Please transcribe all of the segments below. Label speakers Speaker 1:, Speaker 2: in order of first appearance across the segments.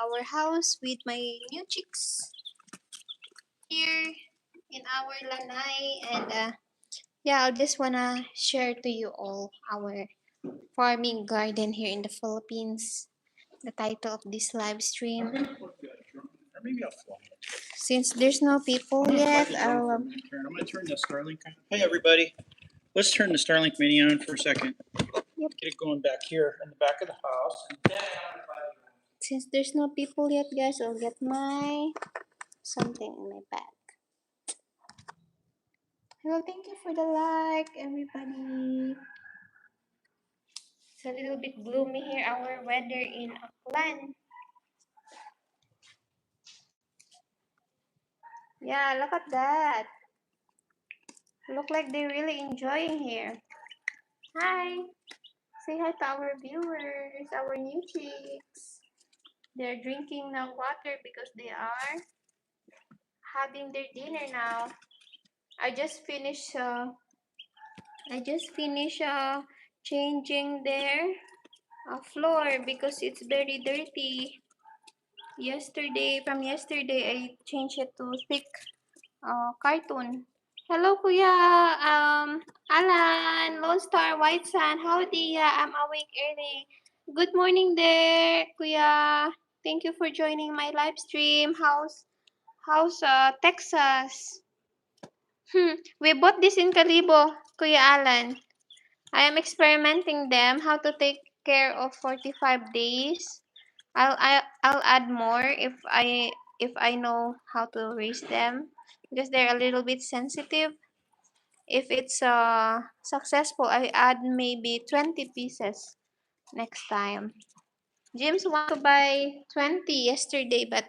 Speaker 1: our house with my new chicks here in our lanai. And yeah, I just wanna share to you all our farming garden here in the Philippines. The title of this live stream. Since there's no people yet,
Speaker 2: I'm gonna turn the Starlink on. Hey everybody, let's turn the Starlink mini on for a second.
Speaker 1: Yep.
Speaker 2: Get it going back here in the back of the house.
Speaker 1: Since there's no people yet, guys, I'll get my something in my bag. Hello, thank you for the like, everybody. It's a little bit gloomy here, our weather in Aklan. Yeah, look at that. Look like they're really enjoying here. Hi. Say hi to our viewers, our new chicks. They're drinking now water because they are having their dinner now. I just finished changing their floor because it's very dirty. From yesterday, I changed it to thick carton. Hello, Kuya. Alan, Lone Star, White Sand. Howdy, I'm awake early. Good morning there, Kuya. Thank you for joining my live stream. How's Texas? We bought this in Calibo, Kuya Alan. I am experimenting them how to take care of 45 days. I'll add more if I know how to raise them because they're a little bit sensitive. If it's successful, I add maybe 20 pieces next time. James want to buy 20 yesterday, but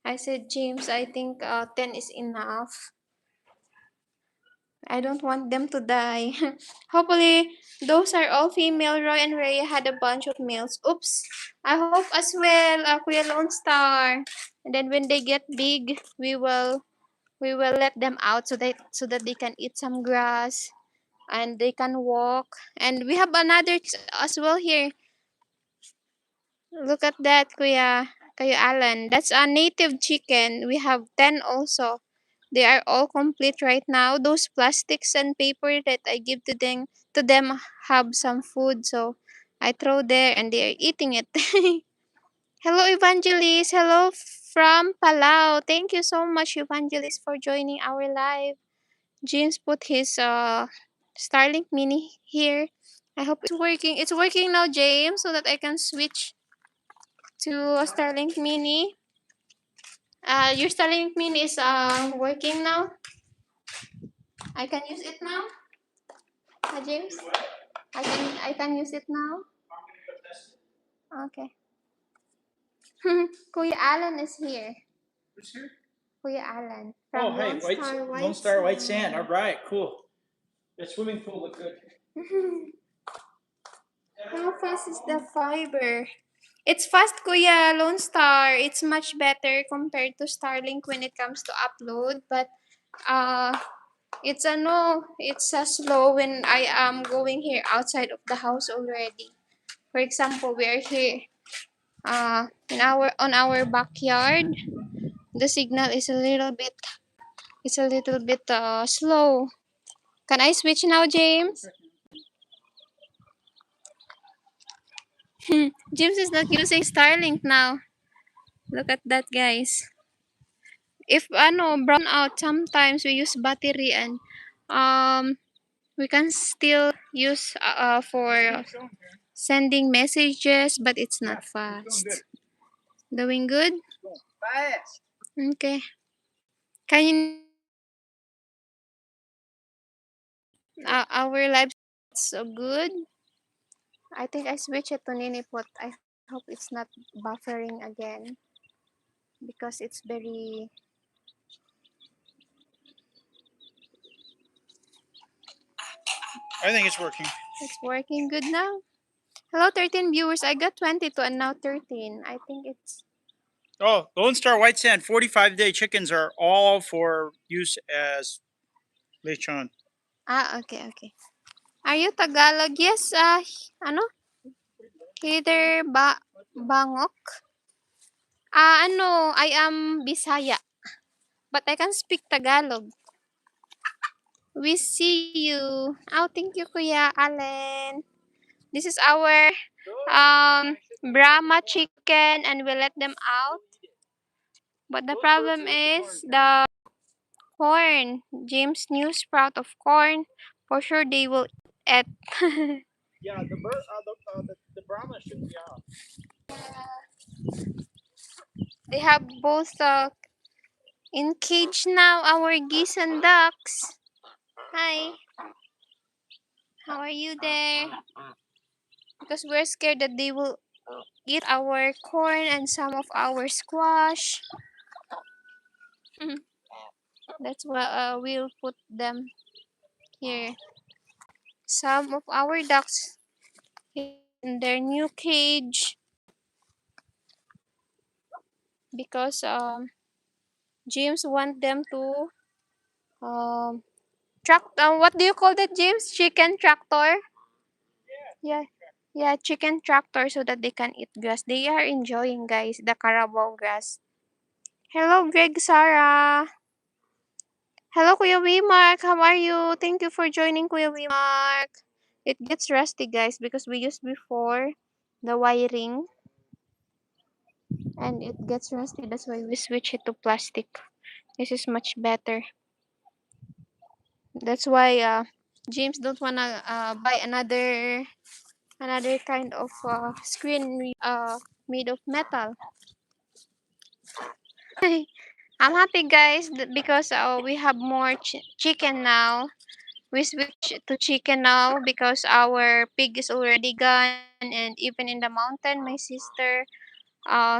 Speaker 1: I said, James, I think 10 is enough. I don't want them to die. Hopefully, those are all female. Roy and Ray had a bunch of males. Oops. I hope as well, Kuya Lone Star. And then when they get big, we will let them out so that they can eat some grass and they can walk. And we have another as well here. Look at that, Kuya Alan. That's a native chicken. We have 10 also. They are all complete right now. Those plastics and paper that I give to them have some food, so I throw there and they are eating it. Hello, Evangelist. Hello from Palau. Thank you so much, Evangelist, for joining our live. James put his Starlink Mini here. I hope it's working. It's working now, James, so that I can switch to a Starlink Mini. Your Starlink Mini is working now. I can use it now. James, I can use it now. Okay. Kuya Alan is here.
Speaker 2: Who's here?
Speaker 1: Kuya Alan
Speaker 2: Oh,
Speaker 1: from
Speaker 2: hey, Lone Star White Sand. All right, cool. The swimming pool look good.
Speaker 1: How fast is the fiber? It's fast, Kuya Lone Star. It's much better compared to Starlink when it comes to upload, but uh it's slow when I am going here outside of the house already. For example, we are here on our backyard. The signal is a little bit slow. Can I switch now, James? James is not using Starlink now. Look at that, guys. If brown out, sometimes we use battery and we can still use for sending messages, but it's not fast. Doing good?
Speaker 2: Fast.
Speaker 1: Okay. Can you our live so good? I think I switch it to Ninipot. I hope it's not buffering again because it's very.
Speaker 2: I think it's working.
Speaker 1: It's working good now. Hello, 13 viewers. I got 22 and now 13. I think it's.
Speaker 2: Oh, Lone Star White Sand 45-day chickens are all for use as lechon.
Speaker 1: Okay. Are you Tagalog? Yes, ano? Heather Bangok? Ano, I am Bisaya, but I can speak Tagalog. We see you. Oh, thank you, Kuya Allen. This is our Brahma chicken, and we let them out. But the problem is the corn. James new sprout of corn. For sure they will eat.
Speaker 2: Yeah, the Brahma should be out.
Speaker 1: They have both in cage now, our geese and ducks. Hi, how are you there? Because we're scared that they will eat our corn and some of our squash. That's why we'll put them here. Some of our ducks in their new cage because James want them to um track. What do you call that, James? Chicken tractor? Yeah, yeah, chicken tractor so that they can eat grass. They are enjoying, guys, the Carabao grass. Hello, Greg, Sarah. Hello, Kuya Wimark. How are you? Thank you for joining, Kuya Wimark. It gets rusty, guys, because we used before the wiring and it gets rusty. That's why we switch it to plastic. This is much better. That's why James don't wanna buy another kind of screen made of metal. I'm happy, guys, because we have more chicken now. We switch to chicken now because our pig is already gone, and even in the mountain, my sister,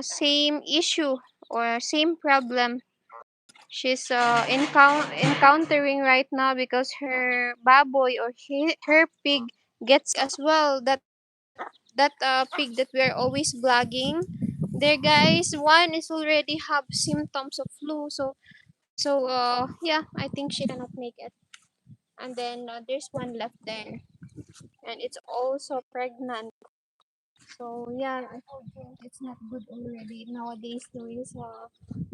Speaker 1: same issue or same problem she's encountering right now because her baboy or her pig gets sick as well. That pig that we are always vlogging there, guys, one is already have symptoms of flu. So yeah, I think she cannot make it. And then there's one left there, and it's also pregnant. So yeah, I told you it's not good already nowadays to raise a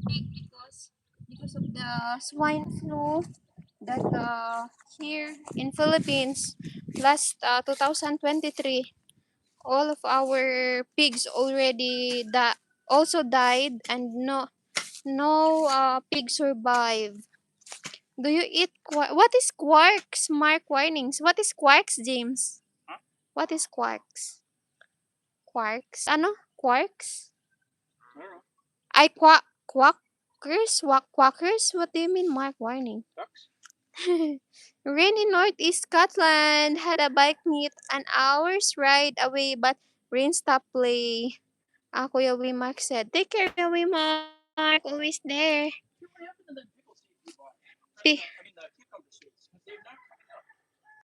Speaker 1: pig because of the swine flu that here in Philippines last 2023, all of our pigs already also died, and no pig survived. Do you eat what is quarks? Mark warnings. What is quarks, James?
Speaker 2: Huh?
Speaker 1: What is quarks? Quarks? Ano? Quarks?
Speaker 2: I don't know.
Speaker 1: Ay, quackers? Quackers? What do you mean, Mark warning?
Speaker 2: Ducks?
Speaker 1: Rain in Northeast Scotland had a bike meet an hour's ride away, but rain stopped play. Kuya Wimark said, take care, Kuya Wimark. Always there.
Speaker 2: What happened to the pickle seeds we bought?
Speaker 1: Pi-
Speaker 2: I mean, the cucumber seeds. They're not coming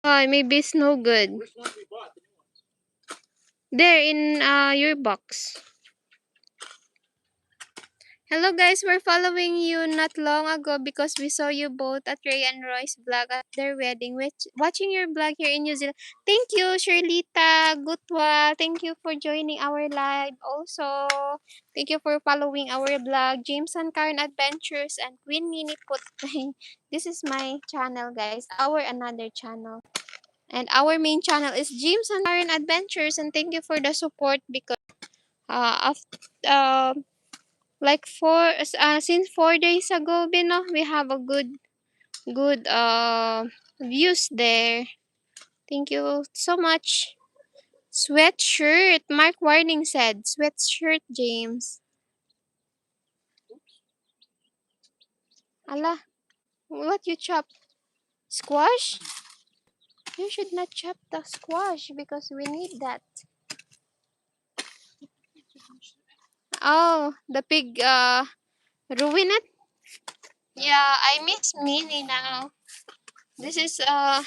Speaker 2: up.
Speaker 1: Maybe it's no good.
Speaker 2: Which ones we bought? The new ones.
Speaker 1: There in your box. Hello, guys, we're following you not long ago because we saw you both at Ray and Roy's vlog at their wedding. Watching your vlog here in New Zealand. Thank you, Shirlita Gutwa. Thank you for joining our live. Also, thank you for following our vlog. James and Karen Adventures and Queen Minnie Put. This is my channel, guys. Our another channel. And our main channel is James and Karen Adventures. And thank you for the support because after like since 4 days ago, Bino, we have a good views there. Thank you so much. Sweatshirt. Mark Warning said sweatshirt, James. Allah, what you chop? Squash? You should not chop the squash because we need that. Oh, the pig ruin it. Yeah, I miss Minnie now. This is uh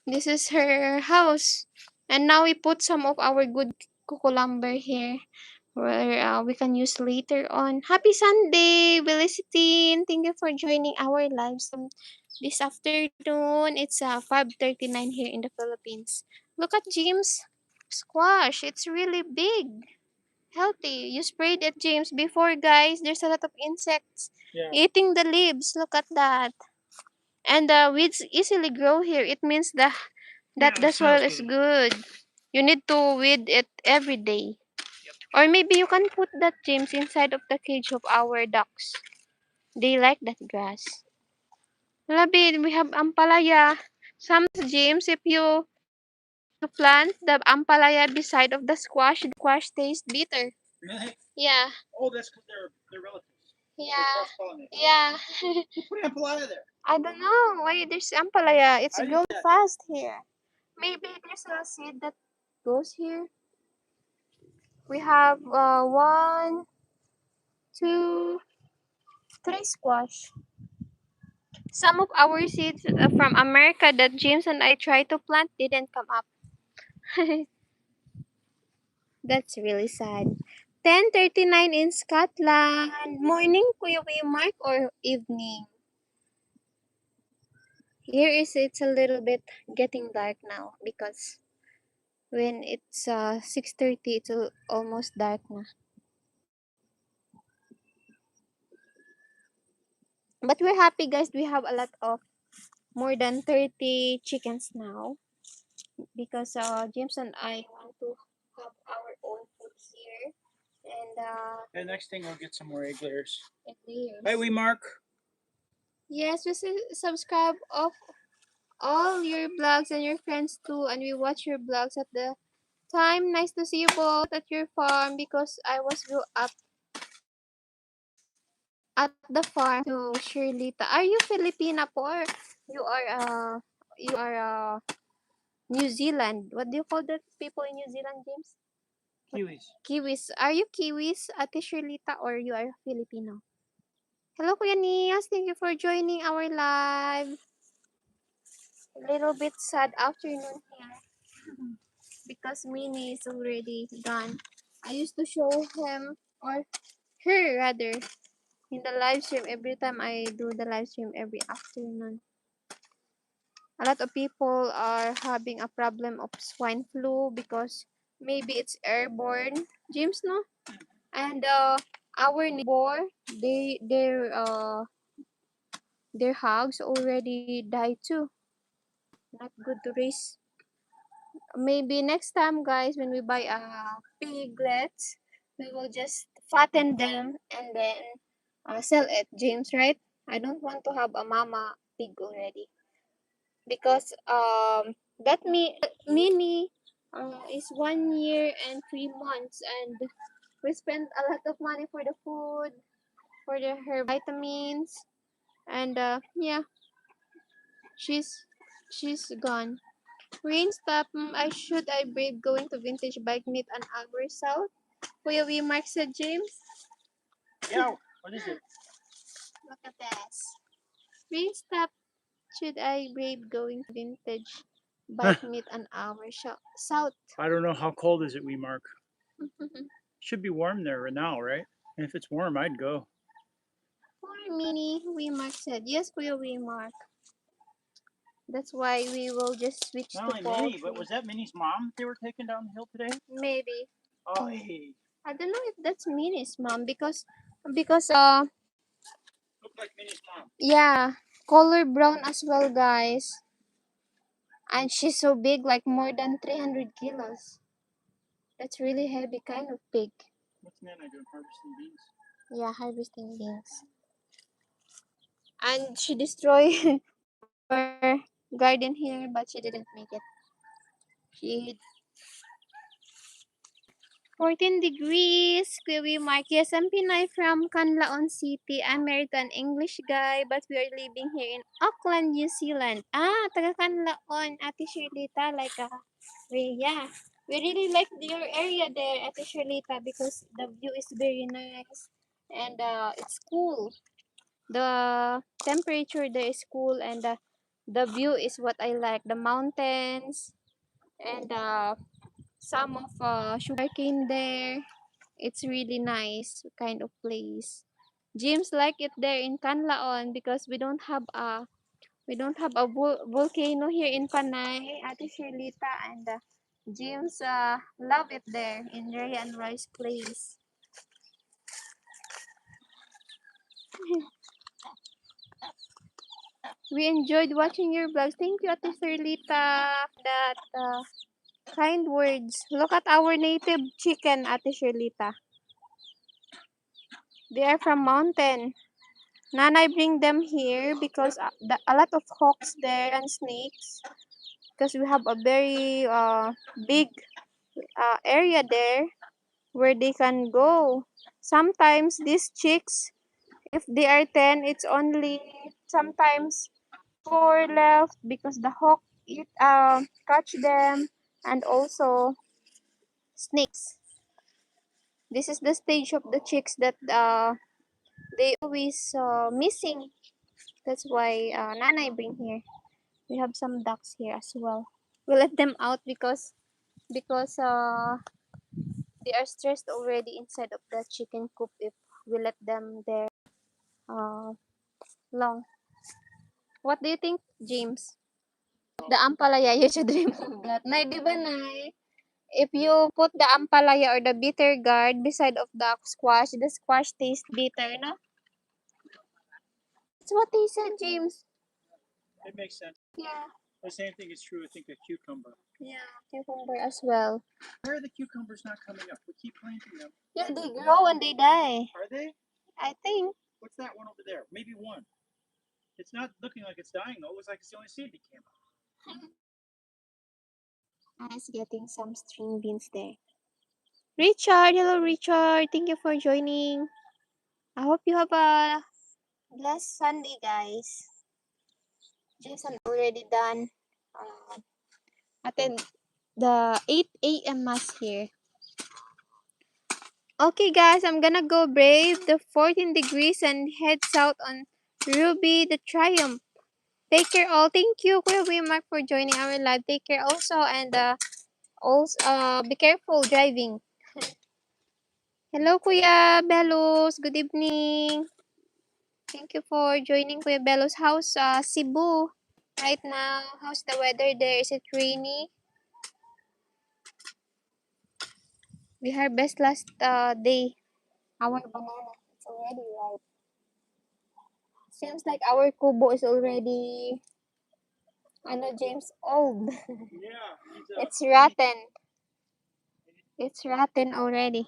Speaker 1: This is her house. And now we put some of our good cucumber here where we can use later on. Happy Sunday, Felicitine. Thank you for joining our live stream this afternoon. It's 5:39 here in the Philippines. Look at Jim's squash. It's really big. healthy. You sprayed it, James. Before, guys, there's a lot of insects
Speaker 2: Yeah.
Speaker 1: eating the leaves. Look at that. And the weeds easily grow here. It means that
Speaker 2: Yeah,
Speaker 1: the
Speaker 2: it
Speaker 1: soil
Speaker 2: smells
Speaker 1: is
Speaker 2: good.
Speaker 1: good. You need to weed it every day. Or maybe you can put that, James, inside of the cage of our ducks. They like that grass. Labi, we have ampalaya. Some James, if you plant the ampalaya beside of the squash tastes bitter.
Speaker 2: Really?
Speaker 1: Yeah.
Speaker 2: Oh, that's because they're relatives.
Speaker 1: Yeah.
Speaker 2: Cross pollinate.
Speaker 1: Yeah.
Speaker 2: Who put ampalaya there?
Speaker 1: I don't know why there's ampalaya. It's
Speaker 2: I
Speaker 1: growing
Speaker 2: did that.
Speaker 1: fast here. Maybe there's a seed that goes here. We have one, two, three squash. Some of our seeds from America that James and I tried to plant didn't come up. That's really sad. 10:39 in Scotland. Morning, Kuya Mark, or evening? Here is it's a little bit getting dark now because when it's 6:30, it's almost dark now. But we're happy, guys. We have a lot of more than 30 chickens now because James and I want to have our own foods here and
Speaker 2: And next thing, we'll get some more egg layers.
Speaker 1: egg layers.
Speaker 2: Hi, we Mark.
Speaker 1: Yes, we subscribe of all your blogs and your friends too, and we watch your blogs at the time. Nice to see you both at your farm because I was grew up at the farm to Shirlita. Are you Filipina po or you are New Zealand? What do you call the people in New Zealand, James?
Speaker 2: Kiwis.
Speaker 1: Kiwis. Are you Kiwis, Ate Shirlita, or you are Filipino? Hello, Kuya Nias. Thank you for joining our live. A little bit sad afternoon here because Minnie is already gone. I used to show him or her rather in the live stream every time I do the live stream every afternoon. A lot of people are having a problem of swine flu because maybe it's airborne, James, no? And our neighbor, their hogs already died too. Not good to raise. Maybe next time, guys, when we buy piglets, we will just fatten them and then sell it, James, right? I don't want to have a mama pig already because that mini is 1 year and 3 months, and we spend a lot of money for the food, for her vitamins, and yeah, she's gone. Rain stop. I brave going to vintage bike meet an hour south. Kuya we Mark said James.
Speaker 2: Yeah. What is it?
Speaker 1: Look at this. Rain stop. Should I brave going to vintage bike meet an hour south?
Speaker 2: I don't know how cold is it, we Mark. Should be warm there right now, right? And if it's warm, I'd go.
Speaker 1: Poor Minnie, we Mark said. Yes, Kuya we Mark. That's why we will just switch
Speaker 2: Not
Speaker 1: to
Speaker 2: only
Speaker 1: poultry.
Speaker 2: Minnie, but was that Minnie's mom they were taking down the hill today?
Speaker 1: Maybe.
Speaker 2: Oh, hey.
Speaker 1: I don't know if that's Minnie's mom because
Speaker 2: Looked like Minnie's mom.
Speaker 1: yeah, color brown as well, guys. And she's so big, like more than 300 kilos. That's really heavy kind of pig.
Speaker 2: What's Nana doing? Harvesting beans?
Speaker 1: Yeah, harvesting beans. And she destroyed our garden here, but she didn't make it. She 14 degrees. Kiwi Mark. Yes, I'm Pinay from Canlaon City. I'm married to an English guy, but we are living here in Auckland, New Zealand. Ah, taga Canlaon. Ate Shirlita, like yeah. We really like your area there, Ate Shirlita, because the view is very nice and it's cool. The temperature there is cool and the view is what I like. The mountains and some of sugarcane there. It's really nice kind of place. James like it there in Canlaon because we don't have a volcano here in Panay, Ate Shirlita, and James love it there in Raya and Roy's place. We enjoyed watching your vlogs. Thank you, Ate Shirlita, for that kind words. Look at our native chicken, Ate Shirlita. They are from mountain. Nanay bring them here because a lot of hawks there and snakes. Because we have a very big area there where they can go. Sometimes these chicks, if they are 10, it's only sometimes 4 left because the hawk catch them, and also snakes. This is the stage of the chicks that they always missing. That's why Nanay bring here. We have some ducks here as well. We let them out because they are stressed already inside of the chicken coop if we let them there uh, long. What do you think, James? The ampalaya, you should remove that. Nay, di ba, Nay? If you put the ampalaya or the bitter gourd beside of the squash tastes bitter, no? That's what they said, James.
Speaker 2: It makes sense.
Speaker 1: Yeah.
Speaker 2: The same thing is true, I think, of cucumber.
Speaker 1: Yeah, cucumber as well.
Speaker 2: Where are the cucumbers not coming up? We keep planting them.
Speaker 1: Yeah, they grow and they die.
Speaker 2: Are they?
Speaker 1: I think.
Speaker 2: What's that one over there? Maybe one. It's not looking like it's dying though. It looks like it's the only seed that came up.
Speaker 1: I was getting some string beans there. Richard, hello Richard. Thank you for joining. I hope you have a blessed Sunday, guys. Jason already done. Attend the 8 a.m. mass here. Okay, guys, I'm gonna go brave the 14 degrees and head south on Ruby the Triumph. Take care, all. Thank you, Kuya Wimark, for joining our live. Take care also, and also be careful driving. Hello, Kuya Belos. Good evening. Thank you for joining, Kuya Belos. How's Cebu right now? How's the weather there? Is it rainy? We harvest last day. Our banana, it's already ripe. Seems like our kubo is already, James, old.
Speaker 2: Yeah.
Speaker 1: It's rotten. It's rotten already.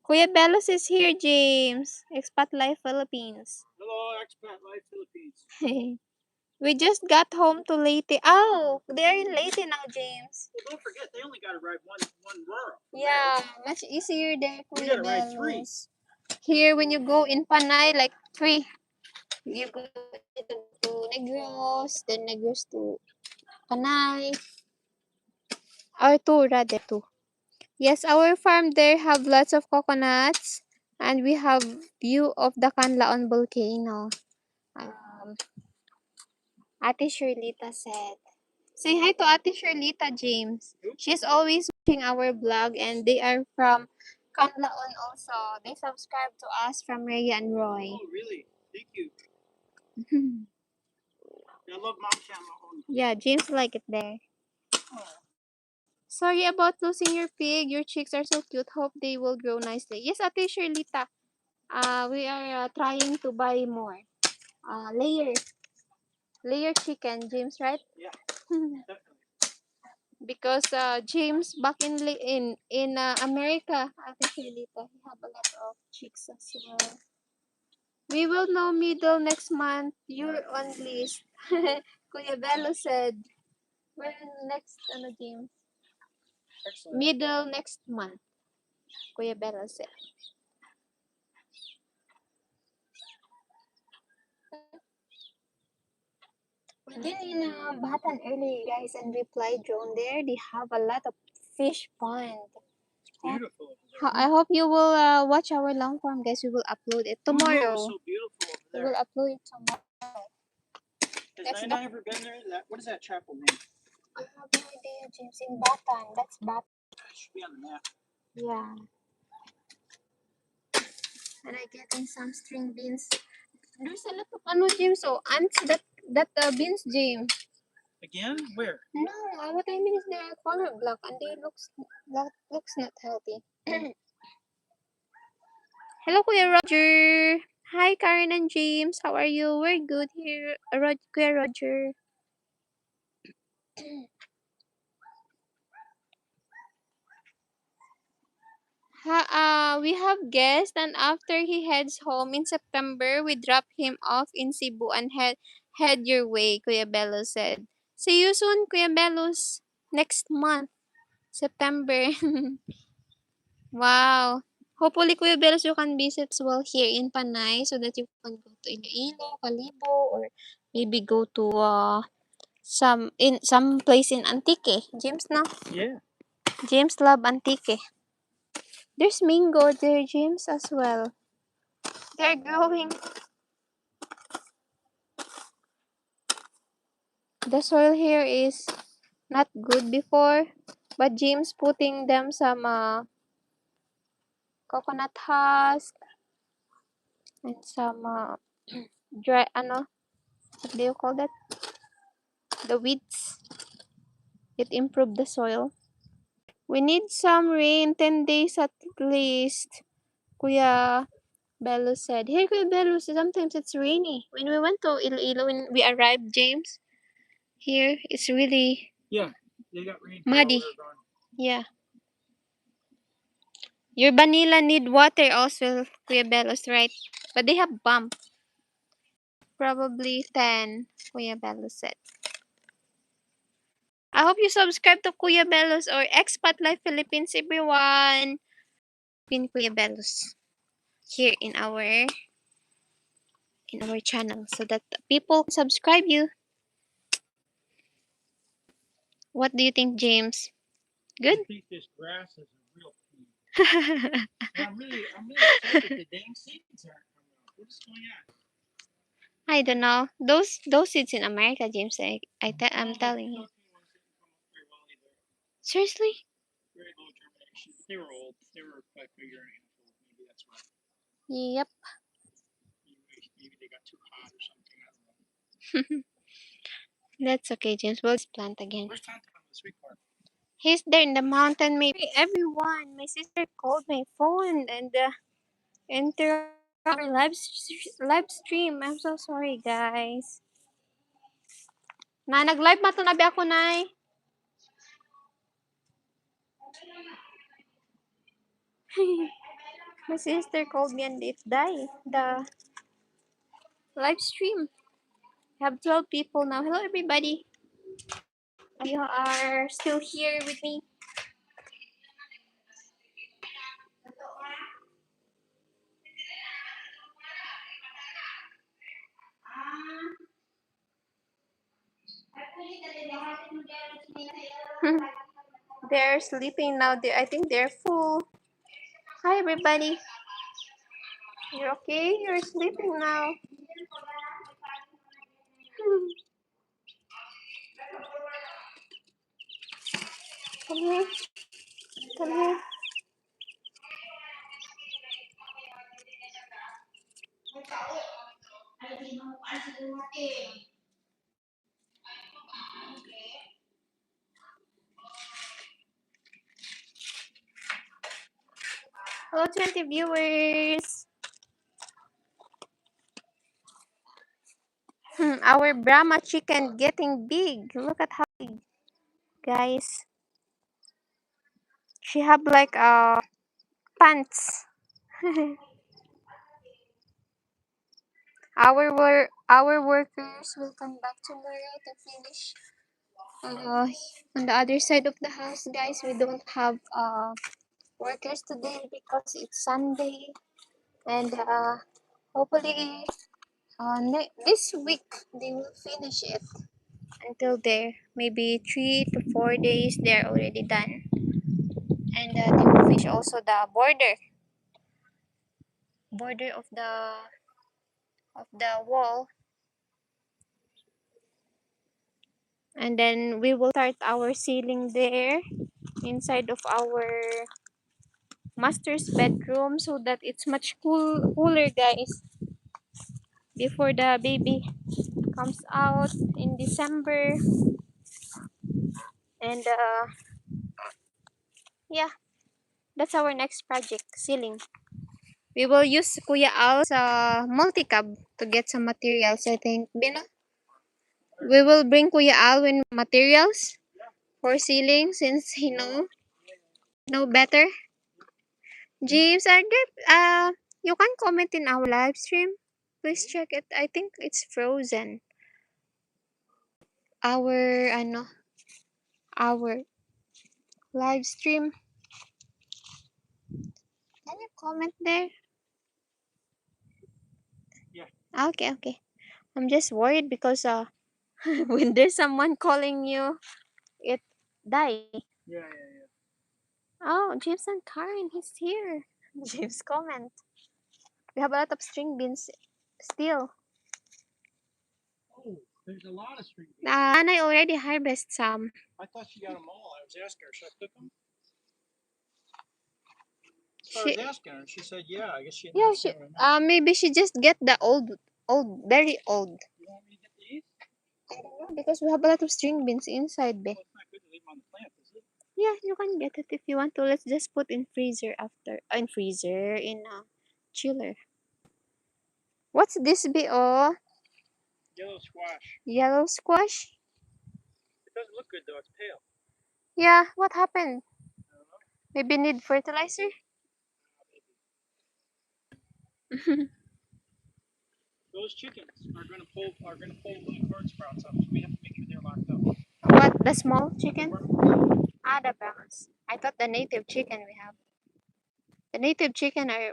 Speaker 1: Kuya Belos is here, James. Expat Life Philippines.
Speaker 2: Hello, Expat Life Philippines.
Speaker 1: We just got home to Leyte. Oh, they're in Leyte now, James.
Speaker 2: Well, don't forget, they only got to ride one rural.
Speaker 1: Yeah, much easier there,
Speaker 2: We
Speaker 1: Kuya
Speaker 2: got to ride 3.
Speaker 1: Belos. Here, when you go in Panay, like 3. You go to Negros, then Negros to Panay. Or 2, rather 2. Yes, our farm there have lots of coconuts, and we have view of the Canlaon volcano. Um, Ate Shirlita said. Say hi to Ate Shirlita, James. She's always watching our vlog, and they are from Canlaon also. They subscribe to us from Rhea and Roy.
Speaker 2: Oh, really? Thank you. I love Mount Cameron.
Speaker 1: Yeah, James like it there. Sorry about losing your pig. Your chicks are so cute. Hope they will grow nicely. Yes, Ate Shirlita. We are trying to buy more. Layer chicken, James, right?
Speaker 2: Yeah, definitely.
Speaker 1: Because James back in America, Ate Shirlita, he have a lot of chicks as well. We will know middle next month. You're on list. Kuya Bello said. When next, James?
Speaker 2: Excellent.
Speaker 1: Middle next month. Kuya Bello said. We've been in Batan earlier, guys, and we fly drone there. They have a lot of fish pond.
Speaker 2: Beautiful.
Speaker 1: I hope you will watch our long form, guys. We will upload it tomorrow.
Speaker 2: So beautiful over
Speaker 1: We
Speaker 2: there.
Speaker 1: will upload it tomorrow.
Speaker 2: Has Nina ever been there? What is that chapel name?
Speaker 1: I have no idea, James. In Batan. That's Batan.
Speaker 2: It should be on the map.
Speaker 1: Yeah. And I getting some string beans. There's a lot of James. So ants that beans, James.
Speaker 2: Again? Where?
Speaker 1: No, what I mean is they are color black and they looks not healthy. Hello, Kuya Roger. Hi, Karen and James. How are you? We're good here, Kuya Roger. We have guests, and after he heads home in September, we drop him off in Cebu and head your way, Kuya Bello said. See you soon, Kuya Bellos. Next month, September. Wow. Hopefully, Kuya Bellos, you can visit as well here in Panay so that you can go to Iloilo, Calibo, or maybe go to some place in Antique. James, no?
Speaker 2: Yeah.
Speaker 1: James love Antique. There's mango there, James, as well. They're growing. The soil here is not good before, but James putting them some coconut husk and some dry what do you call that? The weeds. It improved the soil. We need some rain, 10 days at least. Kuya Bello said. Here, Kuya Bello, sometimes it's rainy. When we went to Iloilo, when we arrived, James, here it's really
Speaker 2: Yeah. They got rain.
Speaker 1: muddy. Yeah. Your vanilla need water also, Kuya Bellos, right? But they have bump. Probably 10, Kuya Bellos said. I hope you subscribe to Kuya Bellos or Expat Life Philippines, everyone. In Kuya Bellos here in our channel so that people can subscribe you. What do you think, James? Good?
Speaker 2: I think this grass is a real pain. And I'm really upset that the dang seeds aren't coming out. What is going on?
Speaker 1: I don't know. Those seeds in America, James. I'm telling you. Seriously?
Speaker 2: Very low germination. They were old. They were like a year and a half old. Maybe that's why.
Speaker 1: Yep.
Speaker 2: Maybe they got too hot or something. I don't know.
Speaker 1: That's okay, James. We'll just plant again.
Speaker 2: Where's Tonto on the sweet corn?
Speaker 1: He's there in the mountain. Maybe everyone. My sister called my phone and interrupt our live stream. I'm so sorry, guys. Nag-live mato na ako, Nay. My sister called me and it died. The live stream. We have 12 people now. Hello, everybody. You are still here with me. They're sleeping now. I think they're full. Hi, everybody. You're okay? You're sleeping now. Come here. Come here. Hello, 20 viewers. Our Brahma chicken getting big. Look at how big, guys. She have like pants. Our workers will come back tomorrow to finish on the other side of the house, guys. We don't have workers today because it's Sunday, and hopefully this week they will finish it until there maybe 3 to 4 days they're already done, and they will finish also the border of the wall, and then we will start our ceiling there inside of our master's bedroom so that it's much cooler, guys, before the baby comes out in December. And yeah, that's our next project, ceiling. We will use Kuya Al's multi-cab to get some materials, I think. Bino? We will bring Kuya Al with materials for ceiling since he know better. James, are there, you can comment in our live stream. Please check it. I think it's frozen. Our our live stream. Can you comment there?
Speaker 2: Yeah.
Speaker 1: Okay, okay. I'm just worried because when there's someone calling you, it die.
Speaker 2: Yeah, yeah,
Speaker 1: Oh, James and Karen, he's here. James comment. We have a lot of string beans still.
Speaker 2: Oh, there's a lot of string beans.
Speaker 1: And I already harvest some.
Speaker 2: I thought she got them all. I was asking her, should I cook them? So I was asking her, she said, yeah. I guess she didn't
Speaker 1: Yeah,
Speaker 2: understand what I meant.
Speaker 1: maybe she just get the very old.
Speaker 2: You want me to get these?
Speaker 1: I don't know because we have a lot of string beans inside, be.
Speaker 2: Well, it's not good to leave them on the plant, is it?
Speaker 1: Yeah, you can get it if you want to. Let's just put in freezer after. In freezer, in chiller. What's this be? Oh,
Speaker 2: Yellow squash.
Speaker 1: yellow squash?
Speaker 2: It doesn't look good though. It's pale.
Speaker 1: Yeah, what happened?
Speaker 2: I don't know.
Speaker 1: Maybe need fertilizer?
Speaker 2: Those chickens are gonna pull little corn sprouts up, so we have to make sure they're locked up.
Speaker 1: What? The small chicken? Ah, the browns. I thought the native chicken we have. The native chicken are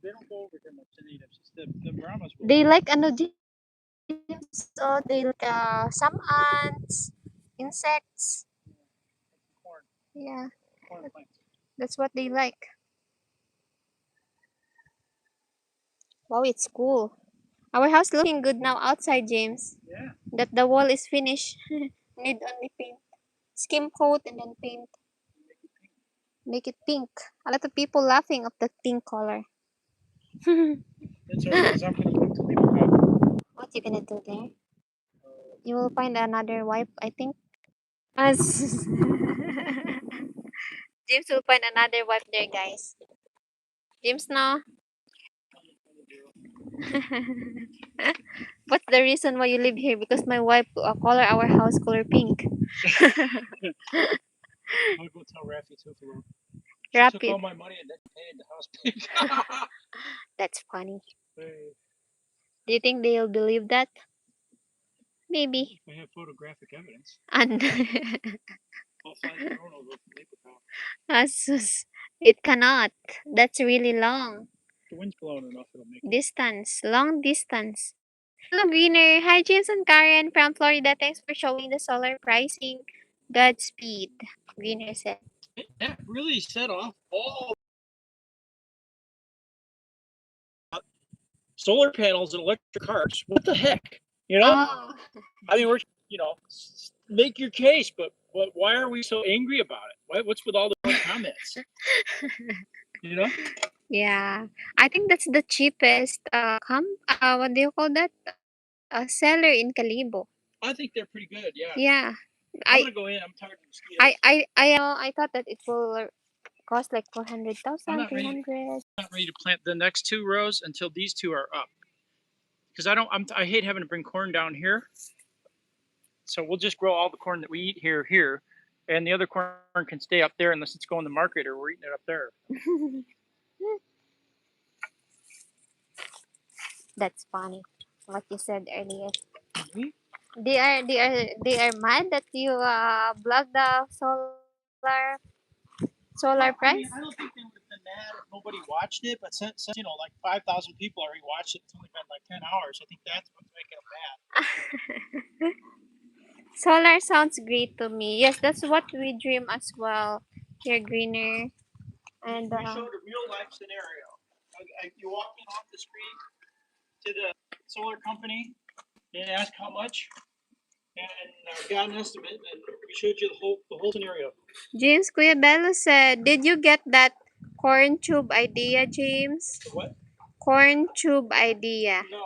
Speaker 2: They don't go over here much, the natives. It's the Brahmas will.
Speaker 1: they like so they like some ants, insects.
Speaker 2: Corn.
Speaker 1: Yeah,
Speaker 2: Corn plants.
Speaker 1: that's what they like. Wow, it's cool. Our house looking good now outside, James.
Speaker 2: Yeah.
Speaker 1: That the wall is finished. Need only paint. Skim coat and then paint. Make it pink. A lot of people laughing of the pink color.
Speaker 2: That's all right, 'cause I'm gonna move to Lima.
Speaker 1: What you gonna do there? You will find another wife, I think. As James will find another wife there, guys. James, no. What's the reason why you live here? Because my wife color our house color pink.
Speaker 2: I'm gonna go tell Rafi too for She took
Speaker 1: Rapid.
Speaker 2: all my money and then painted the house pink.
Speaker 1: That's funny.
Speaker 2: Hey,
Speaker 1: Do you think they'll believe that? Maybe.
Speaker 2: I have photographic evidence.
Speaker 1: And
Speaker 2: I'll find the drone over from Maple Town.
Speaker 1: Asus, it cannot. That's really long.
Speaker 2: The wind's blowing enough, it'll make it.
Speaker 1: Distance. Long distance. Hello, Greener. Hi, James and Karen from Florida. Thanks for showing the solar pricing. Godspeed. Greener said.
Speaker 2: That really set off all solar panels and electric cars. What the heck? You know?
Speaker 1: Oh.
Speaker 2: I mean, we're, make your case, but why are we so angry about it? What's with all the comments? You know?
Speaker 1: Yeah. I think that's the cheapest what do you call that? Seller in Calibo.
Speaker 2: I think they're pretty good. Yeah.
Speaker 1: Yeah.
Speaker 2: I'm gonna go in. I'm tired of mosquitoes.
Speaker 1: I thought that it will cost like 400,000,
Speaker 2: I'm not
Speaker 1: 300.
Speaker 2: not ready to plant the next 2 rows until these 2 are up. Because I hate having to bring corn down here. So we'll just grow all the corn that we eat here, and the other corn can stay up there unless it's going to market or we're eating it up there.
Speaker 1: That's funny. What you said earlier.
Speaker 2: Mm-hmm.
Speaker 1: They are mad that you block the solar price.
Speaker 2: I mean, I don't think they would have been mad if nobody watched it, but since like 5,000 people already watched it, it's only been like 10 hours. I think that's what's making them mad.
Speaker 1: Solar sounds great to me. Yes, that's what we dream as well. Here, Greener. And
Speaker 2: we showed a real life scenario. You walk in off the street to the solar company and ask how much, and got an estimate, and we showed you the whole scenario.
Speaker 1: James Cuyabello said, "Did you get that corn tube idea, James?"
Speaker 2: The what?
Speaker 1: Corn tube idea.
Speaker 2: No.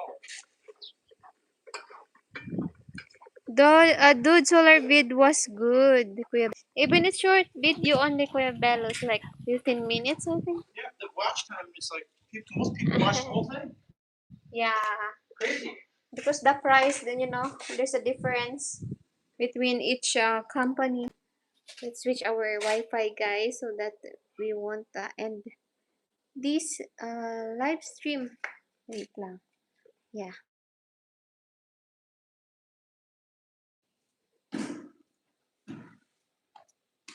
Speaker 1: Dude Solar vid was good, Kuya. Even a short video only, Kuya Bellos, like 15 minutes, I think.
Speaker 2: Yeah, the watch time is like most people watch the whole thing.
Speaker 1: Yeah,
Speaker 2: Crazy.
Speaker 1: because the price, then there's a difference between each company. Let's switch our Wi-Fi, guys, so that we won't end this live stream. Wait lang. Yeah.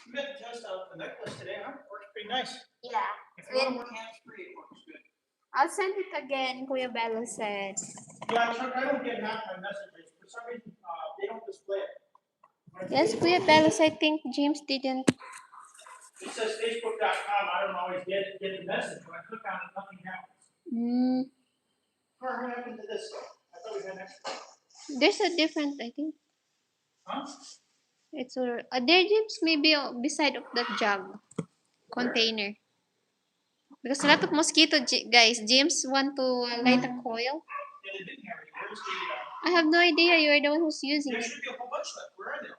Speaker 2: You got to test out the necklace today, huh? Works pretty nice.
Speaker 1: Yeah.
Speaker 2: If you want to work hands free, it works good.
Speaker 1: I'll send it again, Kuya Bello said.
Speaker 2: Yeah, Chuck, I don't get half my messages. For some reason, they don't display it.
Speaker 1: Yes, Kuya Bellos, I think James didn't.
Speaker 2: It says Facebook.com. I don't always get the message. When I click on it, nothing happens.
Speaker 1: Mm,
Speaker 2: What happened to this stuff? I thought we had an extra.
Speaker 1: there's a different, I think.
Speaker 2: Huh?
Speaker 1: It's there, James, maybe beside of that jug container. Because a lot of mosquito, guys. James want to light a coil.
Speaker 2: Yeah, they didn't have any. Where's the?
Speaker 1: I have no idea. You're the one who's using
Speaker 2: There
Speaker 1: it.
Speaker 2: should be a whole bunch left. Where are they?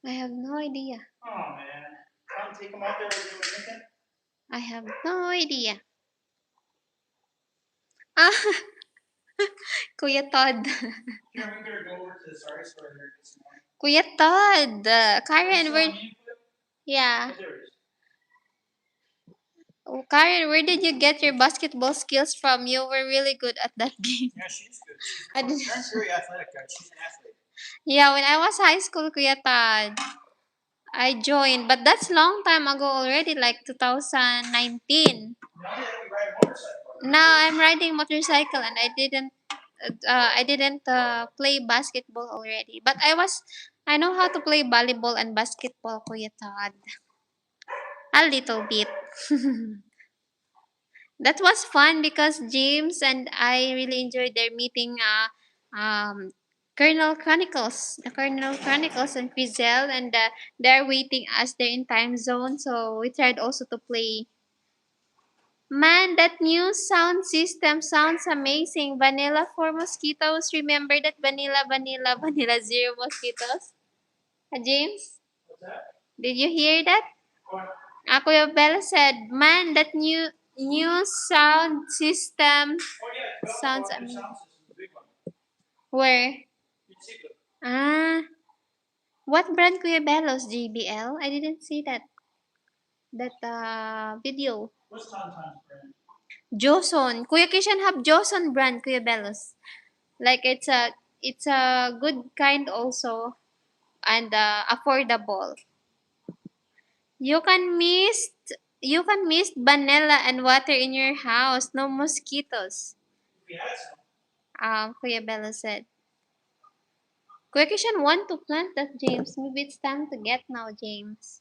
Speaker 1: I have no idea.
Speaker 2: Oh man, come take them out there when you were drinking.
Speaker 1: I have no idea. Ah, Kuya Todd.
Speaker 2: Here, we better go over to the Sari store here and get some more.
Speaker 1: Kuya Todd. Karen,
Speaker 2: Still
Speaker 1: where?
Speaker 2: on YouTube?
Speaker 1: Yeah.
Speaker 2: Oh, there it is.
Speaker 1: Oh, Karen, where did you get your basketball skills from? You were really good at that game.
Speaker 2: Yeah, she's good.
Speaker 1: I didn't.
Speaker 2: Karen's very athletic, guys. She's an athlete.
Speaker 1: Yeah, when I was high school, Kuya Todd, I joined, but that's long time ago already, like 2019.
Speaker 2: Now you ride a motorcycle.
Speaker 1: Now I'm riding motorcycle and I didn't play basketball already. But I know how to play volleyball and basketball, Kuya Todd. A little bit. That was fun because James and I really enjoyed their meeting Colonel Chronicles and Frizzell, and they're waiting us there in time zone, so we tried also to play. Man, that new sound system sounds amazing. Vanilla for mosquitoes. Remember that vanilla, vanilla, vanilla, zero mosquitoes? James,
Speaker 2: What's that?
Speaker 1: did you hear that?
Speaker 2: What?
Speaker 1: Kuya Bella said, man, that new sound system
Speaker 2: Oh yeah,
Speaker 1: sounds
Speaker 2: Velcro new
Speaker 1: amazing.
Speaker 2: sound system, the big one.
Speaker 1: Where?
Speaker 2: You see the
Speaker 1: Ah, what brand Kuya Bellos? JBL? I didn't see that video.
Speaker 2: what's Tauntaun's brand?
Speaker 1: Joson. Kuya Kishan have Joson brand, Kuya Bellos. Like it's a good kind also and affordable. You can mist you can mist vanilla and water in your house. No mosquitoes.
Speaker 2: We had some.
Speaker 1: Kuya Bella said. Kuya Kishan want to plant that, James. Maybe it's time to get now, James.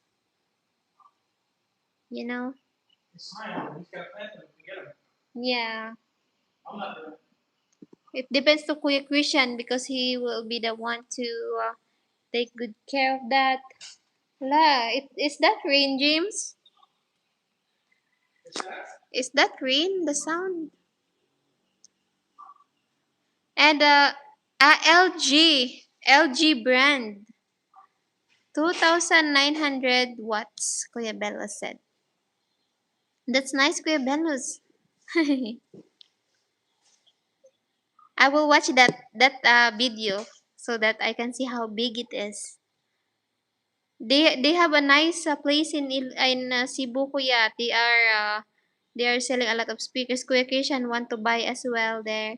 Speaker 1: You know?
Speaker 2: It's fine. He's got to plant them if we get them.
Speaker 1: Yeah.
Speaker 2: I'm not doing it.
Speaker 1: It depends to Kuya Christian because he will be the one to take good care of that. La, is that rain, James?
Speaker 2: What's that?
Speaker 1: Is that rain? The sound? And LG brand. 2,900 watts, Kuya Bella said. That's nice, Kuya Bellos. I will watch that video so that I can see how big it is. They have a nice place in Cebu, Kuya. They are selling a lot of speakers. Kuya Kishan want to buy as well there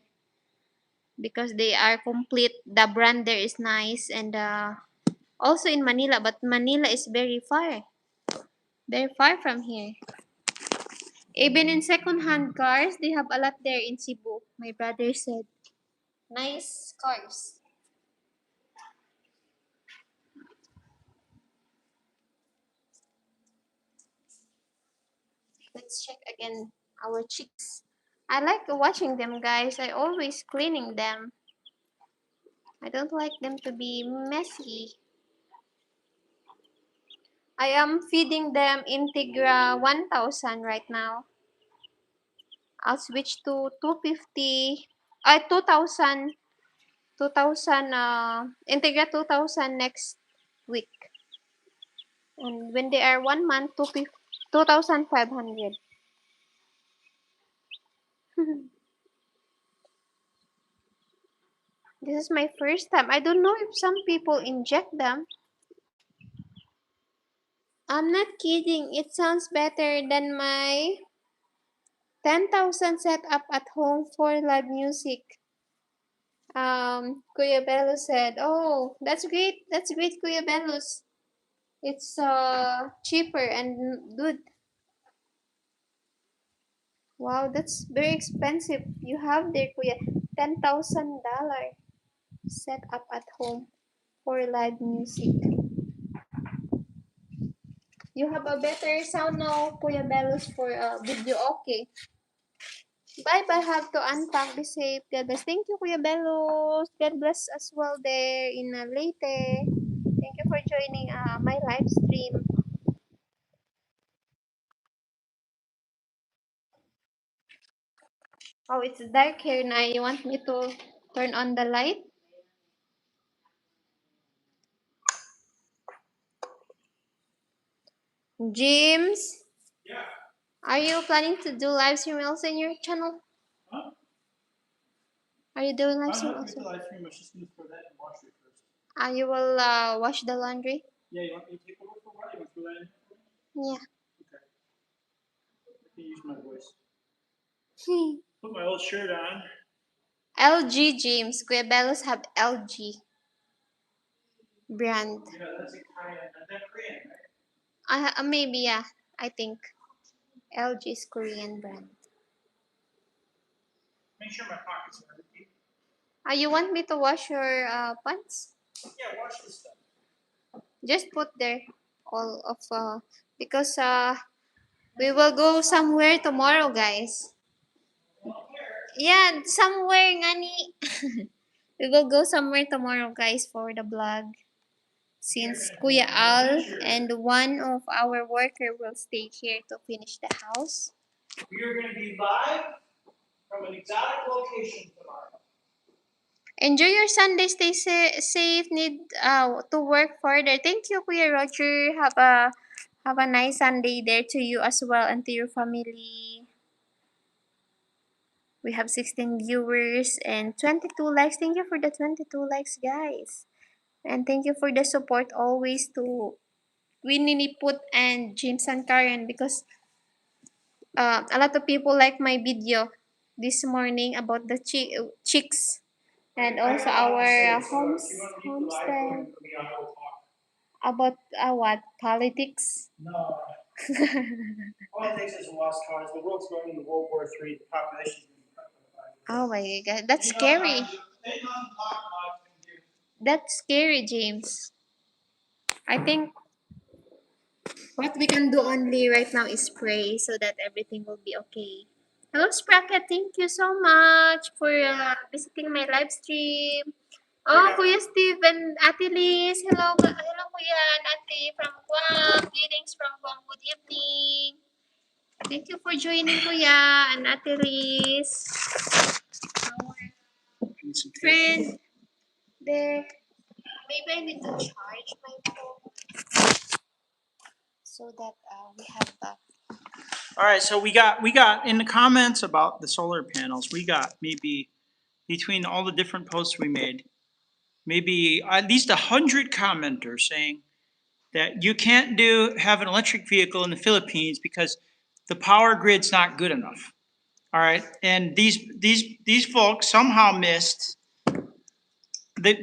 Speaker 1: because they are complete. The brand there is nice and also in Manila, but Manila is very far from here. Even in second-hand cars, they have a lot there in Cebu. My brother said, nice cars. Let's check again our chicks. I like watching them, guys. I always cleaning them. I don't like them to be messy. I am feeding them Integra 1000 right now. I'll switch to 250, 2000 2,000 Integra 2,000 next week. And when they are 1 month, 2,500. This is my first time. I don't know if some people inject them. I'm not kidding. It sounds better than my 10,000 setup at home for live music. Kuya Bello said, "Oh, that's great. That's great, Kuya Bellos. It's cheaper and good." Wow, that's very expensive. You have there, Kuya, $10,000 set up at home for live music. You have a better sound now, Kuya Bellos, for video. Okay. Bye bye. Have to unpack. Be safe. God bless. Thank you, Kuya Bellos. God bless as well there in Leyte. Thank you for joining my live stream. Oh, it's dark here now. You want me to turn on the light? James,
Speaker 2: Yeah.
Speaker 1: are you planning to do live stream also in your channel?
Speaker 2: Huh?
Speaker 1: Are you doing live
Speaker 2: I'm
Speaker 1: stream
Speaker 2: not gonna get the
Speaker 1: also?
Speaker 2: live stream. I was just gonna throw that and wash it first.
Speaker 1: You will wash the laundry?
Speaker 2: Yeah, you want me to take over for a while? You want to throw that in?
Speaker 1: Yeah.
Speaker 2: Okay. I can use my voice. Put my old shirt on.
Speaker 1: LG James. Kuya Bellos have LG brand.
Speaker 2: Yeah, that's a Korean, right?
Speaker 1: Maybe, yeah. I think LG is Korean brand.
Speaker 2: Make sure my pockets are empty.
Speaker 1: You want me to wash your pants?
Speaker 2: Yeah, wash this stuff.
Speaker 1: Just put there all of because we will go somewhere tomorrow, guys. Yeah, somewhere ngani. We will go somewhere tomorrow, guys, for the vlog. Since Kuya Al and one of our worker will stay here to finish the house.
Speaker 2: We are going to be live from an exotic location tomorrow.
Speaker 1: Enjoy your Sunday. Stay safe. Need to work further. Thank you, Kuya Roger. Have a nice Sunday there to you as well and to your family. We have 16 viewers and 22 likes. Thank you for the 22 likes, guys. And thank you for the support always to Winnie Put and James and Karen because a lot of people like my video this morning about the chicks and also our homestead about what politics.
Speaker 2: No. All it takes is a lost cause. The world's going into World War III. The population is being cut by 5%.
Speaker 1: Oh my god, that's scary. That's scary, James. I think what we can do only right now is pray so that everything will be okay. Hello, Sprocket. Thank you so much for visiting my live stream. Oh, Kuya Steve and Ate Liz. Hello, Kuya and Ate from Guam. Greetings from Guam. Good evening. Thank you for joining, Kuya and Ate Liz. Our friend there. Maybe I need to charge my phone so that we have
Speaker 2: All right, so we got in the comments about the solar panels. We got maybe between all the different posts we made, maybe at least 100 commenters saying that you can't have an electric vehicle in the Philippines because the power grid's not good enough. All right, and these folks somehow missed that.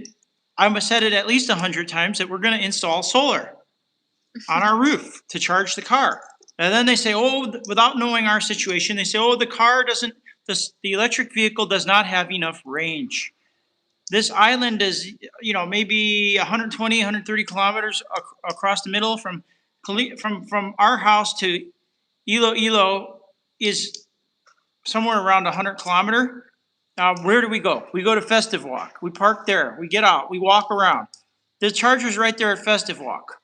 Speaker 2: I said it at least 100 times that we're going to install solar on our roof to charge the car. And then they say, oh, without knowing our situation, they say, oh, the electric vehicle does not have enough range. This island is, maybe 120, 130 kilometers across the middle from our house to Iloilo is somewhere around 100 kilometer. Where do we go? We go to Festive Walk. We park there. We get out. We walk around. The charger's right there at Festive Walk.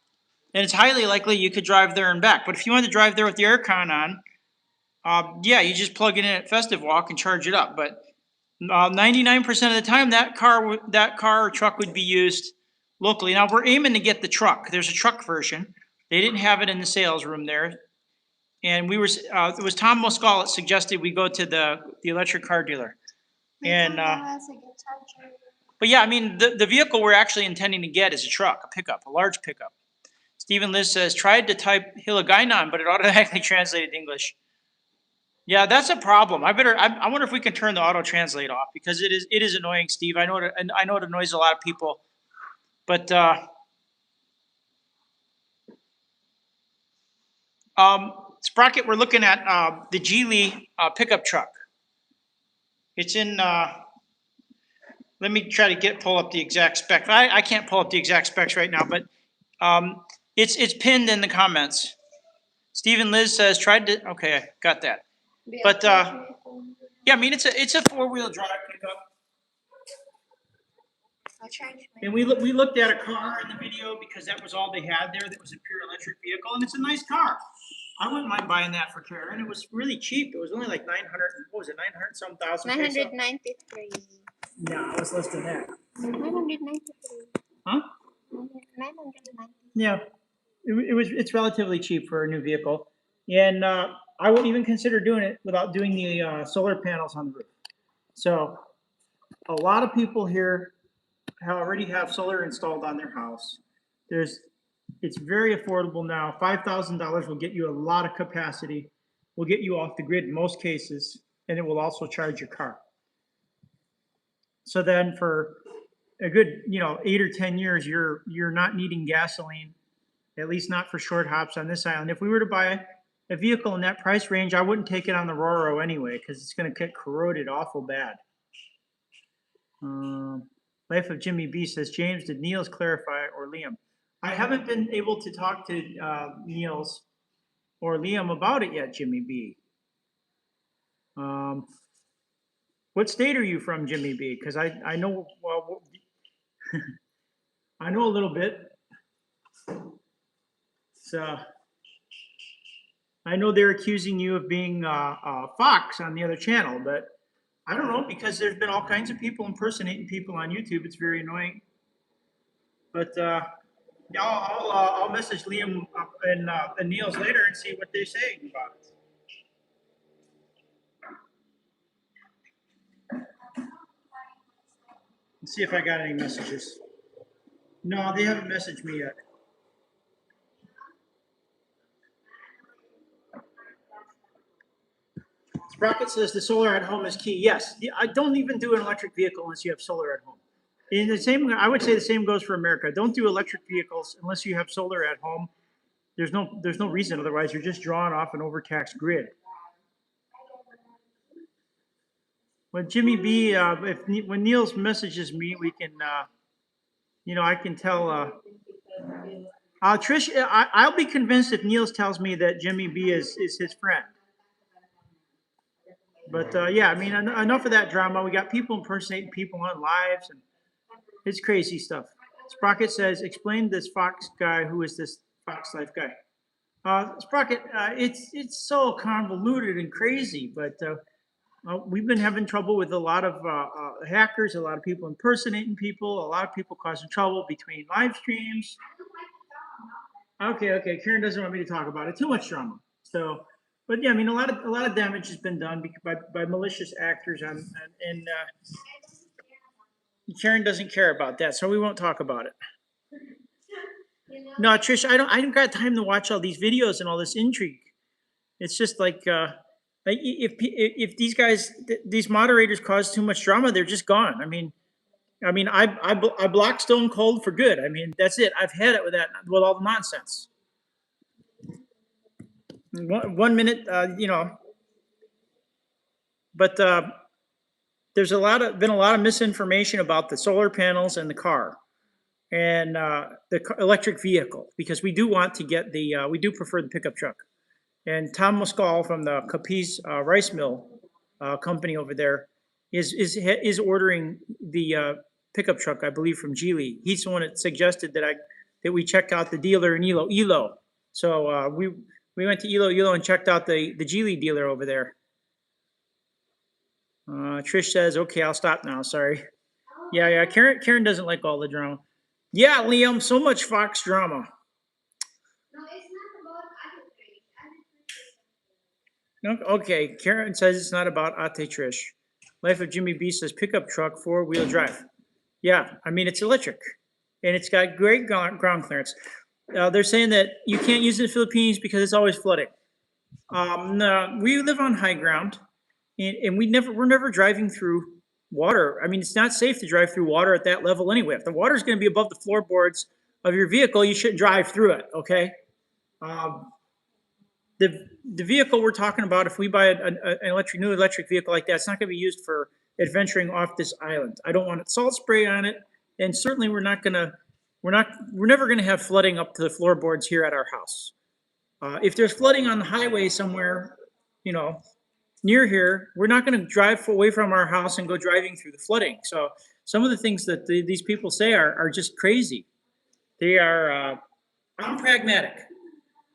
Speaker 2: And it's highly likely you could drive there and back. But if you want to drive there with the aircon on, yeah, you just plug it in at Festive Walk and charge it up. But 99% of the time, that car or truck would be used locally. Now we're aiming to get the truck. There's a truck version. They didn't have it in the sales room there, and we were. It was Tom Moscal that suggested we go to the electric car dealer. And but yeah, I mean the vehicle we're actually intending to get is a truck, a pickup, a large pickup. Stephen Liz says tried to type Hiligaynon, but it automatically translated English. Yeah, that's a problem. I wonder if we can turn the auto translate off because it is annoying, Steve. I know it annoys a lot of people, but Sprocket, we're looking at the Geely pickup truck. It's in. Let me try to pull up the exact specs. I can't pull up the exact specs right now, but it's pinned in the comments. Stephen Liz says tried to. Okay, I got that. But yeah, I mean it's a 4-wheel drive pickup. And we looked at a car in the video because that was all they had there. That was a pure electric vehicle, and it's a nice car. I wouldn't mind buying that for Karen. It was really cheap. It was only like 900. What was it? 900 some thousand.
Speaker 1: 993.
Speaker 2: No, it was less than that.
Speaker 1: 993.
Speaker 2: Huh?
Speaker 1: 990.
Speaker 2: Yeah, it's relatively cheap for a new vehicle, and I wouldn't even consider doing it without doing the solar panels on the roof. So, a lot of people here already have solar installed on their house. It's very affordable now. $5,000 will get you a lot of capacity. Will get you off the grid in most cases, and it will also charge your car. So then, for a good 8 or 10 years, you're not needing gasoline, at least not for short hops on this island. If we were to buy a vehicle in that price range, I wouldn't take it on the Roro anyway because it's going to get corroded awful bad. Life of Jimmy B says, James, did Niels clarify or Liam? I haven't been able to talk to Niels or Liam about it yet, Jimmy B. What state are you from, Jimmy B? Because I know I know a little bit. So I know they're accusing you of being Fox on the other channel, but I don't know because there's been all kinds of people impersonating people on YouTube. It's very annoying. But yeah, I'll message Liam and Niels later and see what they say about it. Let's see if I got any messages. No, they haven't messaged me yet. Sprocket says the solar at home is key. Yes, I don't even do an electric vehicle unless you have solar at home. In the same, I would say the same goes for America. Don't do electric vehicles unless you have solar at home. There's no reason. Otherwise, you're just drawing off an overtaxed grid. When Jimmy B, when Niels messages me, we can, I can tell. Trish, I'll be convinced if Niels tells me that Jimmy B is his friend. But yeah, I mean, enough of that drama. We got people impersonating people on lives, and it's crazy stuff. Sprocket says, explain this Fox guy. Who is this Fox Life guy? Sprocket, it's so convoluted and crazy, but we've been having trouble with a lot of hackers, a lot of people impersonating people, a lot of people causing trouble between live streams. Okay, Karen doesn't want me to talk about it. Too much drama. So, but yeah, I mean, a lot of damage has been done by malicious actors, and Karen doesn't care about that, so we won't talk about it. No, Trish, I don't got time to watch all these videos and all this intrigue. It's just like if these guys, these moderators cause too much drama, they're just gone. I mean, I block Stone Cold for good. I mean, that's it. I've had it with all the nonsense. 1 minute, but there's been a lot of misinformation about the solar panels and the car and the electric vehicle, because we do want to get we do prefer the pickup truck. And Tom Moscal from the Capiz rice mill company over there is ordering the pickup truck, I believe, from Geely. He's the one that suggested that we check out the dealer in Elo. So we went to Elo and checked out the Geely dealer over there. Trish says, okay, I'll stop now. Sorry. Yeah. Karen doesn't like all the drama. Yeah, Liam, so much Fox drama. No, okay, Karen says it's not about Ate Trish. Life of Jimmy B says pickup truck, four-wheel drive. Yeah, I mean, it's electric and it's got great ground clearance. They're saying that you can't use it in the Philippines because it's always flooding. No, we live on high ground, and we're never driving through water. I mean, it's not safe to drive through water at that level anyway. If the water is going to be above the floorboards of your vehicle, you shouldn't drive through it. Okay. Um, the vehicle we're talking about, if we buy an new electric vehicle like that, it's not going to be used for adventuring off this island. I don't want salt spray on it, and certainly we're never going to have flooding up to the floorboards here at our house. If there's flooding on the highway somewhere, near here, we're not going to drive away from our house and go driving through the flooding. So some of the things that these people say are just crazy. They are. I'm pragmatic,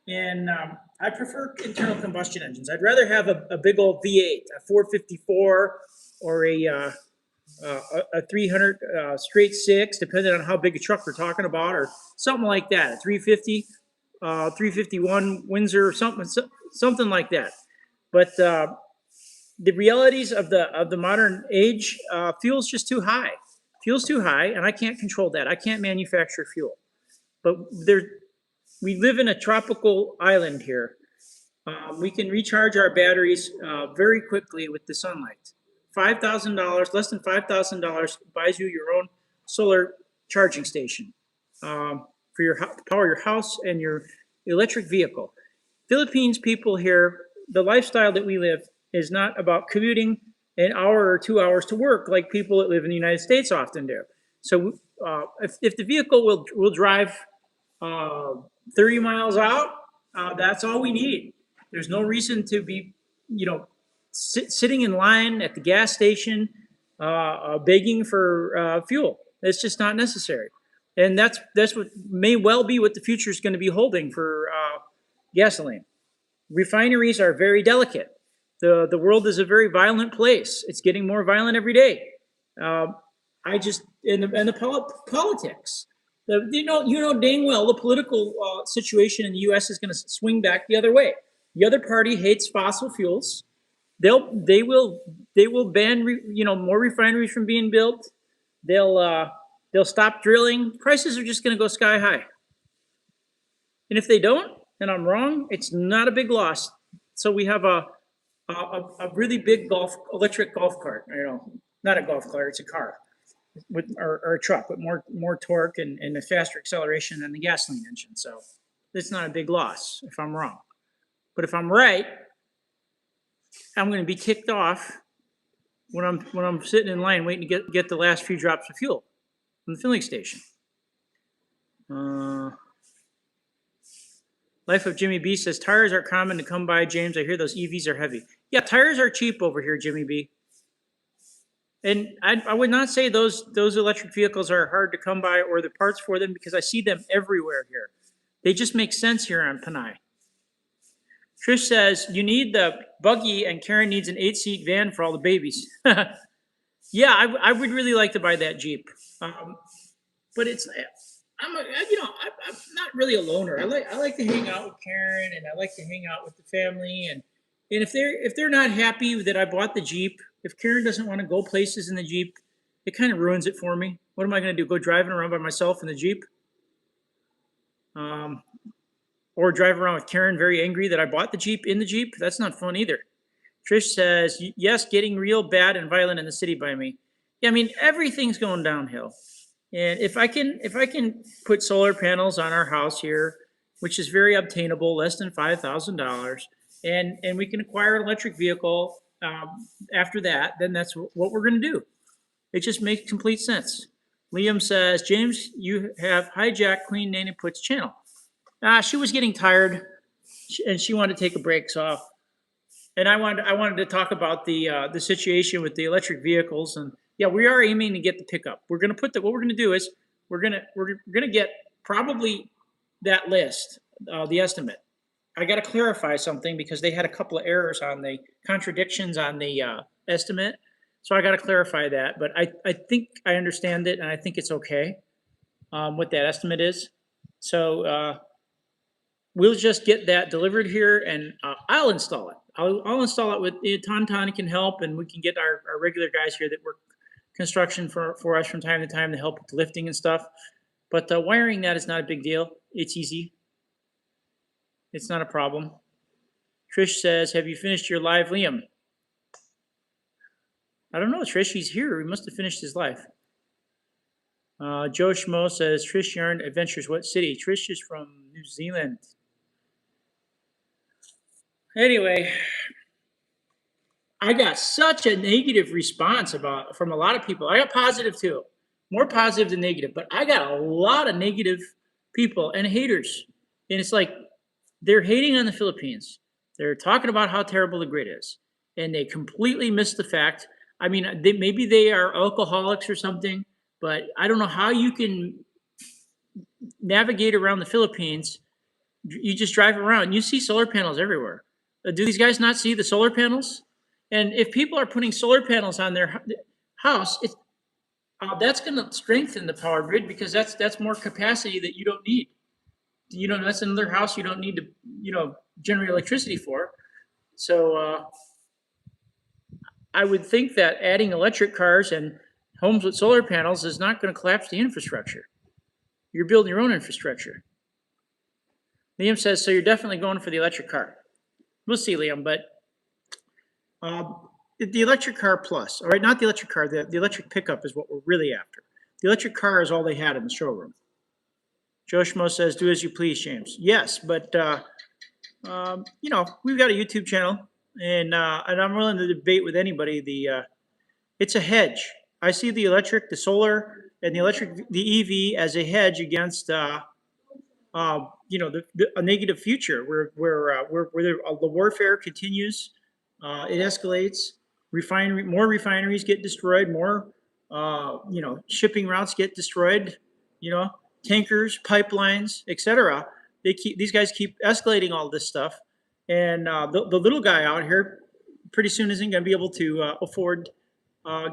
Speaker 2: and I prefer internal combustion engines. I'd rather have a big old V8, a 454, or a 300 straight six, depending on how big a truck we're talking about, or something like that, a 350, 351 Windsor, something like that. But the realities of the modern age, fuel's just too high. Fuel's too high, and I can't control that. I can't manufacture fuel. But we live in a tropical island here. We can recharge our batteries very quickly with the sunlight. $5,000, less than $5,000 buys you your own solar charging station for power your house and your electric vehicle. Philippines people here, the lifestyle that we live is not about commuting an hour or 2 hours to work like people that live in the United States often do. So if the vehicle will drive 30 miles out, that's all we need. There's no reason to be, sitting in line at the gas station, begging for fuel. It's just not necessary. And that's what may well be what the future is going to be holding for gasoline. Refineries are very delicate. The world is a very violent place. It's getting more violent every day. And the politics. You know dang well the political situation in the U.S. is going to swing back the other way. The other party hates fossil fuels. They will ban more refineries from being built. They'll stop drilling. Prices are just going to go sky high. And if they don't, and I'm wrong, it's not a big loss. So we have a really big electric golf cart. Not a golf cart, it's a car. Or a truck with more torque and a faster acceleration than the gasoline engine. So it's not a big loss if I'm wrong. But if I'm right, I'm going to be kicked off when I'm sitting in line waiting to get the last few drops of fuel from the filling station. Life of Jimmy B says tires are common to come by. James, I hear those EVs are heavy. Yeah, tires are cheap over here, Jimmy B. And I would not say those electric vehicles are hard to come by or the parts for them because I see them everywhere here. They just make sense here on Panay. Trish says, you need the buggy and Karen needs an 8-seat van for all the babies. Yeah, I would really like to buy that Jeep. But I'm not really a loner. I like to hang out with Karen and I like to hang out with the family. And if they're not happy that I bought the Jeep, if Karen doesn't want to go places in the Jeep, it kind of ruins it for me. What am I going to do? Go driving around by myself in the Jeep? Or drive around with Karen very angry that I bought the Jeep in the Jeep? That's not fun either. Trish says, yes, getting real bad and violent in the city by me. Yeah, I mean, everything's going downhill. And if I can put solar panels on our house here, which is very obtainable, less than $5,000, and we can acquire an electric vehicle after that, then that's what we're going to do. It just makes complete sense. Liam says, James, you have hijacked Queen Nana Put's channel. She was getting tired, and she wanted to take a break. So, and I wanted to talk about the situation with the electric vehicles, and yeah, we are aiming to get the pickup. We're going to what we're going to do is we're going to get probably that list, the estimate. I got to clarify something because they had a couple of errors on the contradictions on the estimate. So I got to clarify that, but I think I understand it, and I think it's okay what that estimate is. So we'll just get that delivered here, and I'll install it. I'll install it with Tauntaun can help, and we can get our regular guys here that work construction for us from time to time to help with the lifting and stuff. But wiring that is not a big deal. It's easy. It's not a problem. Trish says, "Have you finished your live, Liam?" I don't know, Trish. He's here. He must have finished his live. Joe Schmo says, "Trish Yarn Adventures. What city?" Trish is from New Zealand. Anyway, I got such a negative response from a lot of people. I got positive too, more positive than negative, but I got a lot of negative people and haters. And it's like they're hating on the Philippines. They're talking about how terrible the grid is, and they completely miss the fact. I mean, maybe they are alcoholics or something, but I don't know how you can navigate around the Philippines. You just drive around, you see solar panels everywhere. Do these guys not see the solar panels? And if people are putting solar panels on their house, that's going to strengthen the power grid because that's more capacity that you don't need. That's another house you don't need to generate electricity for. So I would think that adding electric cars and homes with solar panels is not going to collapse the infrastructure. You're building your own infrastructure. Liam says, so you're definitely going for the electric car. We'll see, Liam, but the electric car plus, all right, not the electric car, the electric pickup is what we're really after. The electric car is all they had in the showroom. Joe Schmo says, do as you please, James. Yes, but, we've got a YouTube channel, and I'm willing to debate with anybody. It's a hedge. I see the electric, the solar, and the EV as a hedge against a negative future where the warfare continues, it escalates. More refineries get destroyed. More shipping routes get destroyed. Tankers, pipelines, etc. These guys keep escalating all this stuff, and the little guy out here pretty soon isn't going to be able to afford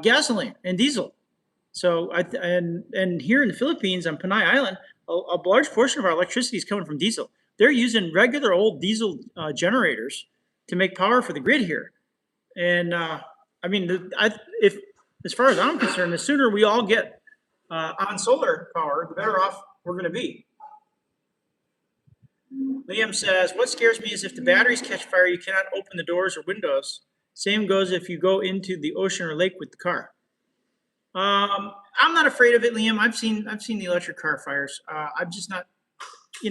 Speaker 2: gasoline and diesel. So and here in the Philippines on Panay Island, a large portion of our electricity is coming from diesel. They're using regular old diesel generators to make power for the grid here. And if as far as I'm concerned, the sooner we all get on solar power, the better off we're going to be. Liam says, what scares me is if the batteries catch fire, you cannot open the doors or windows. Same goes if you go into the ocean or lake with the car. I'm not afraid of it, Liam. I've seen the electric car fires. I'm just not, you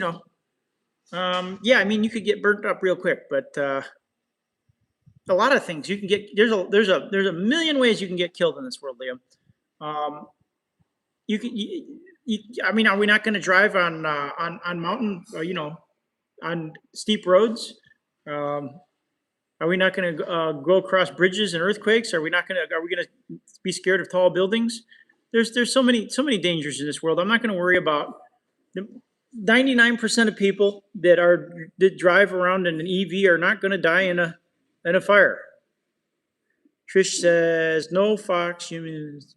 Speaker 2: could get burnt up real quick, but a lot of things you can get. There's a million ways you can get killed in this world, Liam. Are we not going to drive on mountain, on steep roads? Are we not going to go across bridges and earthquakes? Are we going to be scared of tall buildings? There's so many dangers in this world. I'm not going to worry about the 99% of people that drive around in an EV are not going to die in a fire. Trish says, no Fox humans.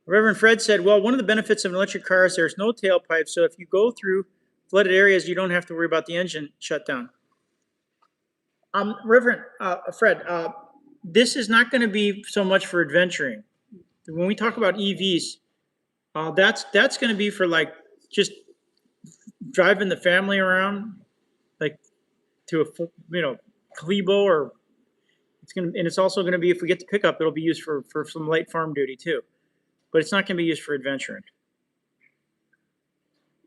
Speaker 2: Reverend Fred said, well, one of the benefits of an electric car is there's no tailpipe, so if you go through flooded areas, you don't have to worry about the engine shutdown. Reverend Fred, this is not going to be so much for adventuring. When we talk about EVs, that's going to be for like just driving the family around, like to a Calibo, or it's also going to be, if we get the pickup, it'll be used for some light farm duty too, but it's not going to be used for adventuring.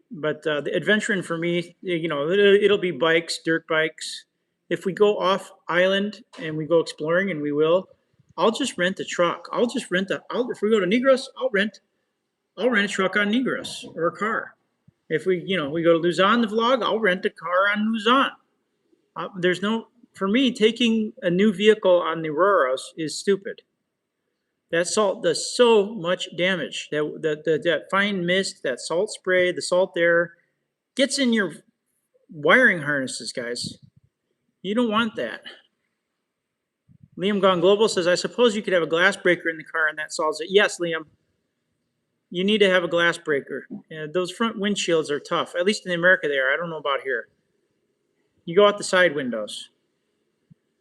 Speaker 2: But the adventuring for me, it'll be bikes, dirt bikes. If we go off island and we go exploring, and we will, I'll just rent a truck. If we go to Negros, I'll rent a truck on Negros, or a car. If we go to Luzon, the vlog, I'll rent a car on Luzon. For me, taking a new vehicle on the Auroras is stupid. That salt does so much damage. That fine mist, that salt spray, the salt air gets in your wiring harnesses, guys. You don't want that. Liam Gone Global says, I suppose you could have a glass breaker in the car and that solves it. Yes, Liam. You need to have a glass breaker. Those front windshields are tough. At least in America they are. I don't know about here. You go out the side windows.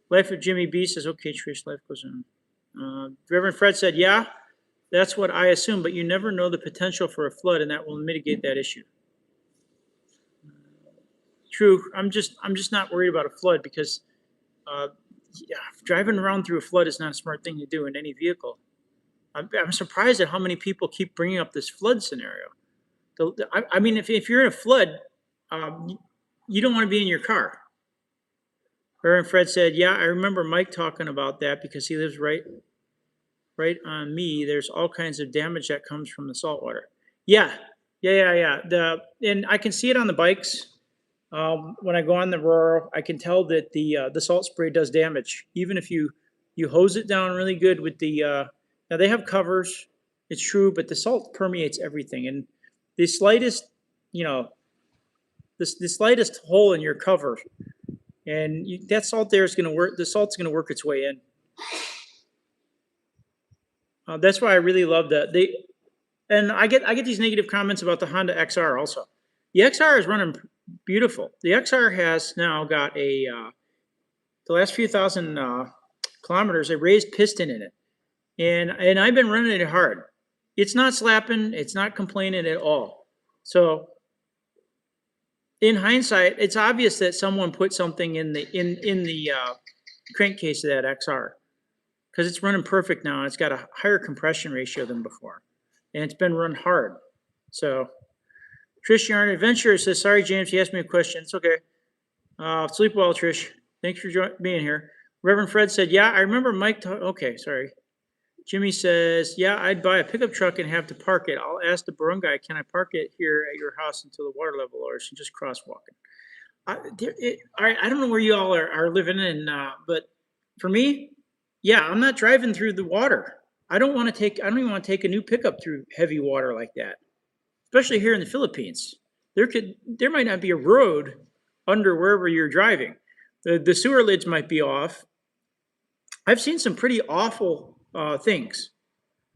Speaker 2: Life of Jimmy B says, okay, Trish, life goes on. Reverend Fred said, yeah, that's what I assume, but you never know the potential for a flood, and that will mitigate that issue. True. I'm just not worried about a flood because driving around through a flood is not a smart thing to do in any vehicle. I'm surprised at how many people keep bringing up this flood scenario. I mean, if you're in a flood, you don't want to be in your car. Reverend Fred said, yeah, I remember Mike talking about that because he lives right on me. There's all kinds of damage that comes from the salt water. Yeah. And I can see it on the bikes. When I go on the rural, I can tell that the salt spray does damage. Even if you hose it down really good with the, now they have covers, it's true, but the salt permeates everything. And the slightest, the slightest hole in your cover, and that salt there is going to work, the salt's going to work its way in. That's why I really love that. And I get these negative comments about the Honda XR also. The XR is running beautiful. The XR has now got the last few thousand kilometers, a raised piston in it. And I've been running it hard. It's not slapping, it's not complaining at all. So in hindsight, it's obvious that someone put something in the crankcase of that XR because it's running perfect now and it's got a higher compression ratio than before. And it's been run hard. So Trish Yarn Adventure says, sorry, James, he asked me a question. It's okay. Sleep well, Trish. Thanks for being here. Reverend Fred said, yeah, I remember Mike. Okay, sorry. Jimmy says, yeah, I'd buy a pickup truck and have to park it. I'll ask the barangay, can I park it here at your house until the water level lowers and just crosswalking? I don't know where you all are living in, but for me, yeah, I'm not driving through the water. I don't even want to take a new pickup through heavy water like that, especially here in the Philippines. There might not be a road under wherever you're driving. The sewer lids might be off. I've seen some pretty awful things.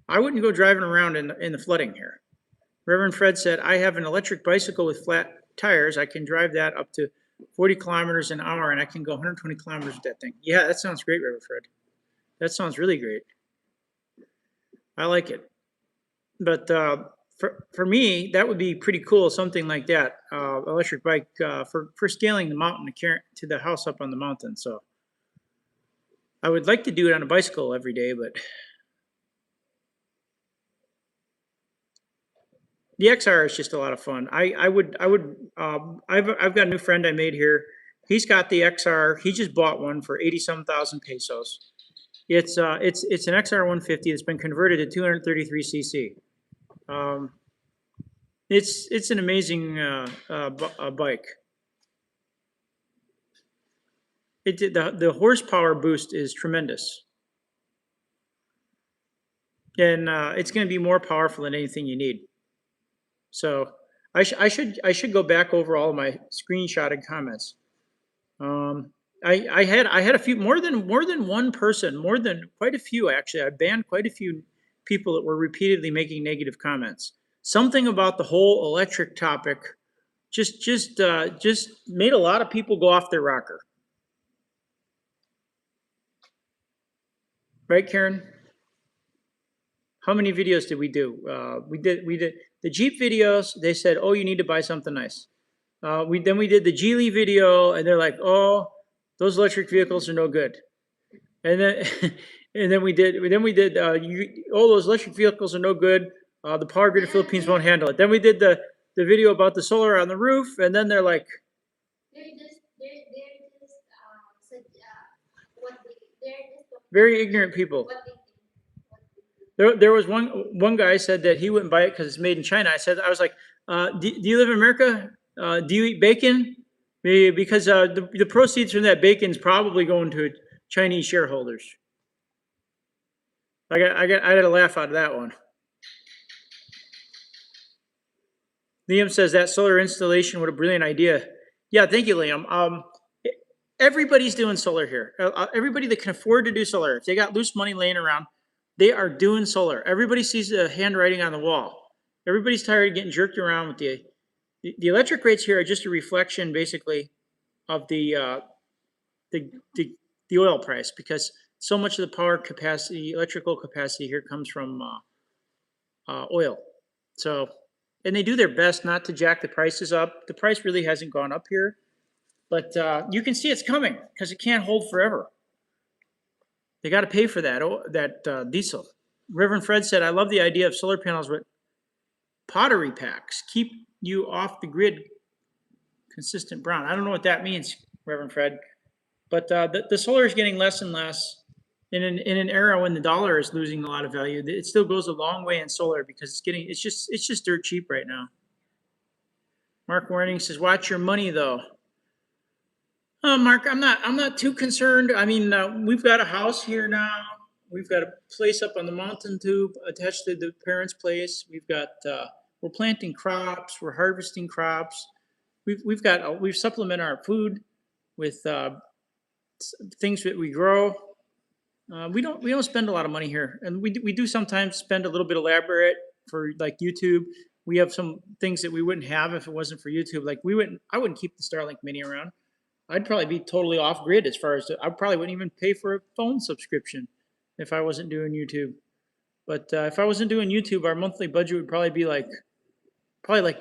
Speaker 2: I wouldn't go driving around in the flooding here. Reverend Fred said, I have an electric bicycle with flat tires. I can drive that up to 40 kilometers an hour and I can go 120 kilometers with that thing. Yeah, that sounds great, Reverend Fred. That sounds really great. I like it. But for me, that would be pretty cool, something like that, electric bike for scaling the mountain to the house up on the mountain. So I would like to do it on a bicycle every day, but the XR is just a lot of fun. I've got a new friend I made here. He's got the XR. He just bought one for 80-some thousand pesos. It's an XR 150 that's been converted to 233 cc. It's an amazing bike. The horsepower boost is tremendous, and it's going to be more powerful than anything you need. So I should go back over all of my screenshotted comments. I had a few more than one person, quite a few actually. I banned quite a few people that were repeatedly making negative comments. Something about the whole electric topic just made a lot of people go off their rocker. Right, Karen? How many videos did we do? We did the Jeep videos. They said, "Oh, you need to buy something nice." We did the Geely video, and they're like, "Oh, those electric vehicles are no good." And then we did those electric vehicles are no good. The power grid of the Philippines won't handle it. Then we did the video about the solar on the roof, and then they're like, very ignorant people. There was one guy said that he wouldn't buy it because it's made in China. I was like, do you live in America? Do you eat bacon? Because the proceeds from that bacon is probably going to Chinese shareholders. I got a laugh out of that one. Liam says that solar installation, what a brilliant idea. Yeah, thank you, Liam. everybody's doing solar here. Everybody that can afford to do solar, if they got loose money laying around, they are doing solar. Everybody sees the handwriting on the wall. Everybody's tired of getting jerked around with the electric rates here are just a reflection, basically, of the, the the oil price, because so much of the power capacity, electrical capacity here comes from oil. So, and they do their best not to jack the prices up. The price really hasn't gone up here, but you can see it's coming because it can't hold forever. They got to pay for that diesel. Reverend Fred said, "I love the idea of solar panels with pottery packs. Keep you off the grid. Consistent brown." I don't know what that means, Reverend Fred, but the solar is getting less and less. In an era when the dollar is losing a lot of value, it still goes a long way in solar because it's just dirt cheap right now. Mark Warning says, "Watch your money, though." Oh, Mark, I'm not too concerned. I mean, we've got a house here now. We've got a place up on the mountain tube attached to the parents' place. We're planting crops. We're harvesting crops. We've supplemented our food with things that we grow. We don't spend a lot of money here, and we do sometimes spend a little bit elaborate for like YouTube. We have some things that we wouldn't have if it wasn't for YouTube. Like I wouldn't keep the Starlink Mini around. I'd probably be totally off grid as far as I probably wouldn't even pay for a phone subscription if I wasn't doing YouTube. But if I wasn't doing YouTube, our monthly budget would probably like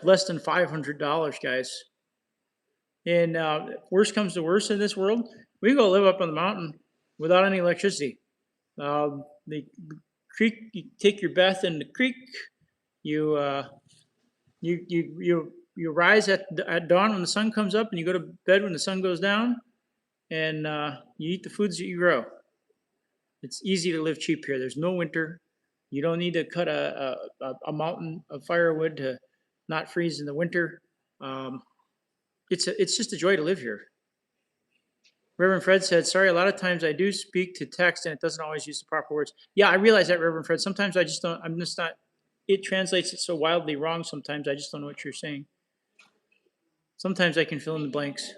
Speaker 2: less than $500, guys. And worst comes to worst in this world, we go live up on the mountain without any electricity. The creek, you take your bath in the creek. You you rise at dawn when the sun comes up, and you go to bed when the sun goes down, and you eat the foods that you grow. It's easy to live cheap here. There's no winter. You don't need to cut a mountain of firewood to not freeze in the winter. It's just a joy to live here. Reverend Fred said, "Sorry, a lot of times I do speak to text and it doesn't always use the proper words." Yeah, I realize that, Reverend Fred. Sometimes I just don't, I'm just not, it translates it so wildly wrong sometimes. I just don't know what you're saying. Sometimes I can fill in the blanks.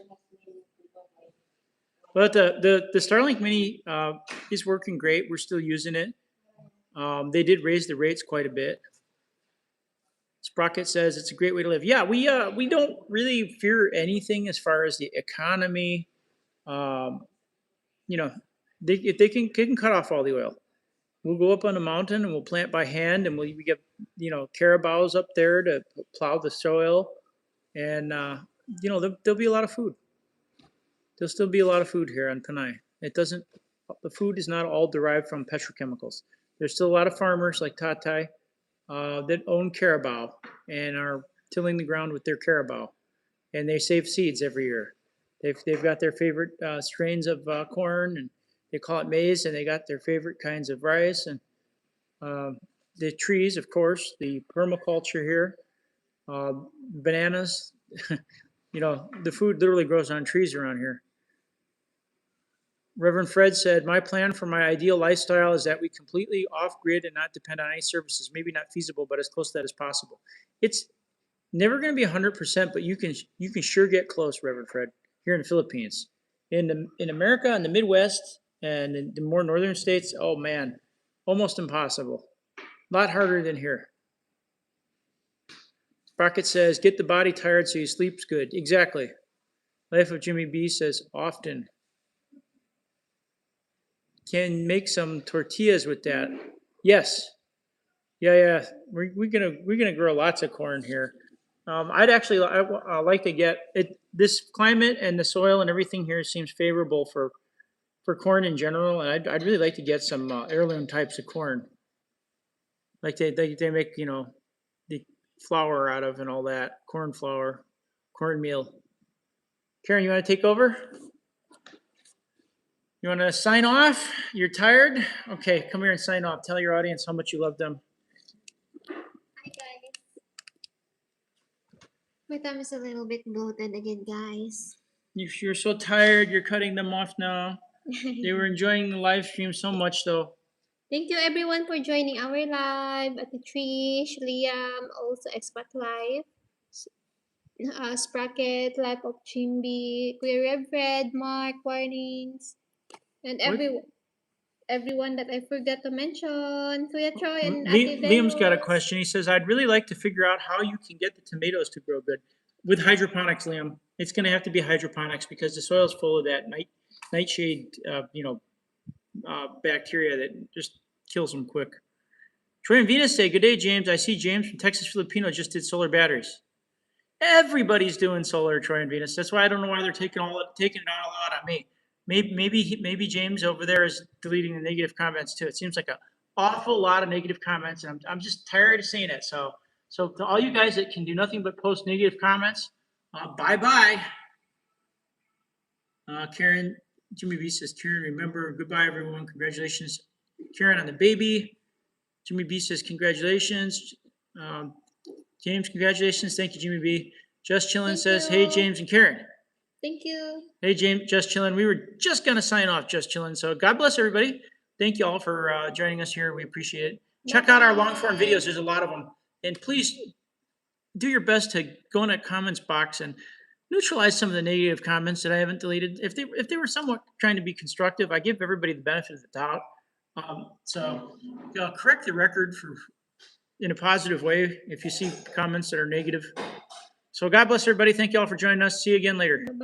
Speaker 2: But the Starlink Mini is working great. We're still using it. They did raise the rates quite a bit. Sprocket says it's a great way to live. Yeah, we don't really fear anything as far as the economy. You know, if they can cut off all the oil. We'll go up on the mountain and we'll plant by hand, and we get carabaos up there to plow the soil, and there'll be a lot of food. There'll still be a lot of food here on Panay. The food is not all derived from petrochemicals. There's still a lot of farmers like Tatai that own carabao and are tilling the ground with their carabao, and they save seeds every year. They've got their favorite strains of corn, and they call it maize, and they got their favorite kinds of rice, and the trees, of course, the permaculture here, bananas. The food literally grows on trees around here. Reverend Fred said, "My plan for my ideal lifestyle is that we completely off grid and not depend on any services. Maybe not feasible, but as close to that as possible." It's never going to be 100%, but you can sure get close, Reverend Fred, here in the Philippines. In America, in the Midwest, and in the more northern states, oh man, almost impossible. A lot harder than here. Sprocket says, "Get the body tired so you sleep's good." Exactly. Life of Jimmy B says, "Often." Can make some tortillas with that. Yes. Yeah. We're gonna grow lots of corn here. I'd actually like to get it. This climate and the soil and everything here seems favorable for corn in general, and I'd really like to get some heirloom types of corn, like they make the flour out of and all that, corn flour, cornmeal. Karen, you want to take over? You want to sign off? You're tired? Okay, come here and sign off. Tell your audience how much you love them.
Speaker 1: Hi guys. My tummy is a little bit bloated again, guys.
Speaker 2: You're so tired. You're cutting them off now. They were enjoying the live stream so much, though.
Speaker 1: Thank you everyone for joining our live. At Trish, Liam, also Expat Live. Sprocket, Life of Chimby, Kuya Red, Mark, Warnings, and
Speaker 2: What?
Speaker 1: everyone that I forgot to mention. Kuya Troy and Ate
Speaker 2: Liam's got a
Speaker 1: Venus.
Speaker 2: question. He says, "I'd really like to figure out how you can get the tomatoes to grow good with hydroponics, Liam. It's going to have to be hydroponics because the soil is full of that nightshade, bacteria that just kills them quick." Troy and Venus say, "Good day, James. I see James from Texas Filipino just did solar batteries. Everybody's doing solar, Troy and Venus. That's why I don't know why they're taking it all out on me. Maybe James over there is deleting the negative comments too. It seems like an awful lot of negative comments, and I'm just tired of seeing it. So to all you guys that can do nothing but post negative comments, bye bye. Karen, Jimmy B says, Karen, remember, goodbye everyone. Congratulations, Karen, on the baby. Jimmy B says, congratulations. James, congratulations. Thank you, Jimmy B. Just Chillin' says, hey, James and Karen.
Speaker 1: Thank you.
Speaker 2: Hey, James, Just Chillin'. We were just going to sign off, Just Chillin'. So God bless everybody. Thank you all for joining us here. We appreciate it. Check out our long form videos. There's a lot of them. And please do your best to go in that comments box and neutralize some of the negative comments that I haven't deleted. If they were somewhat trying to be constructive, I give everybody the benefit of the doubt. So correct the record in a positive way if you see comments that are negative. So God bless everybody. Thank you all for joining us. See you again later.
Speaker 1: Bye-bye.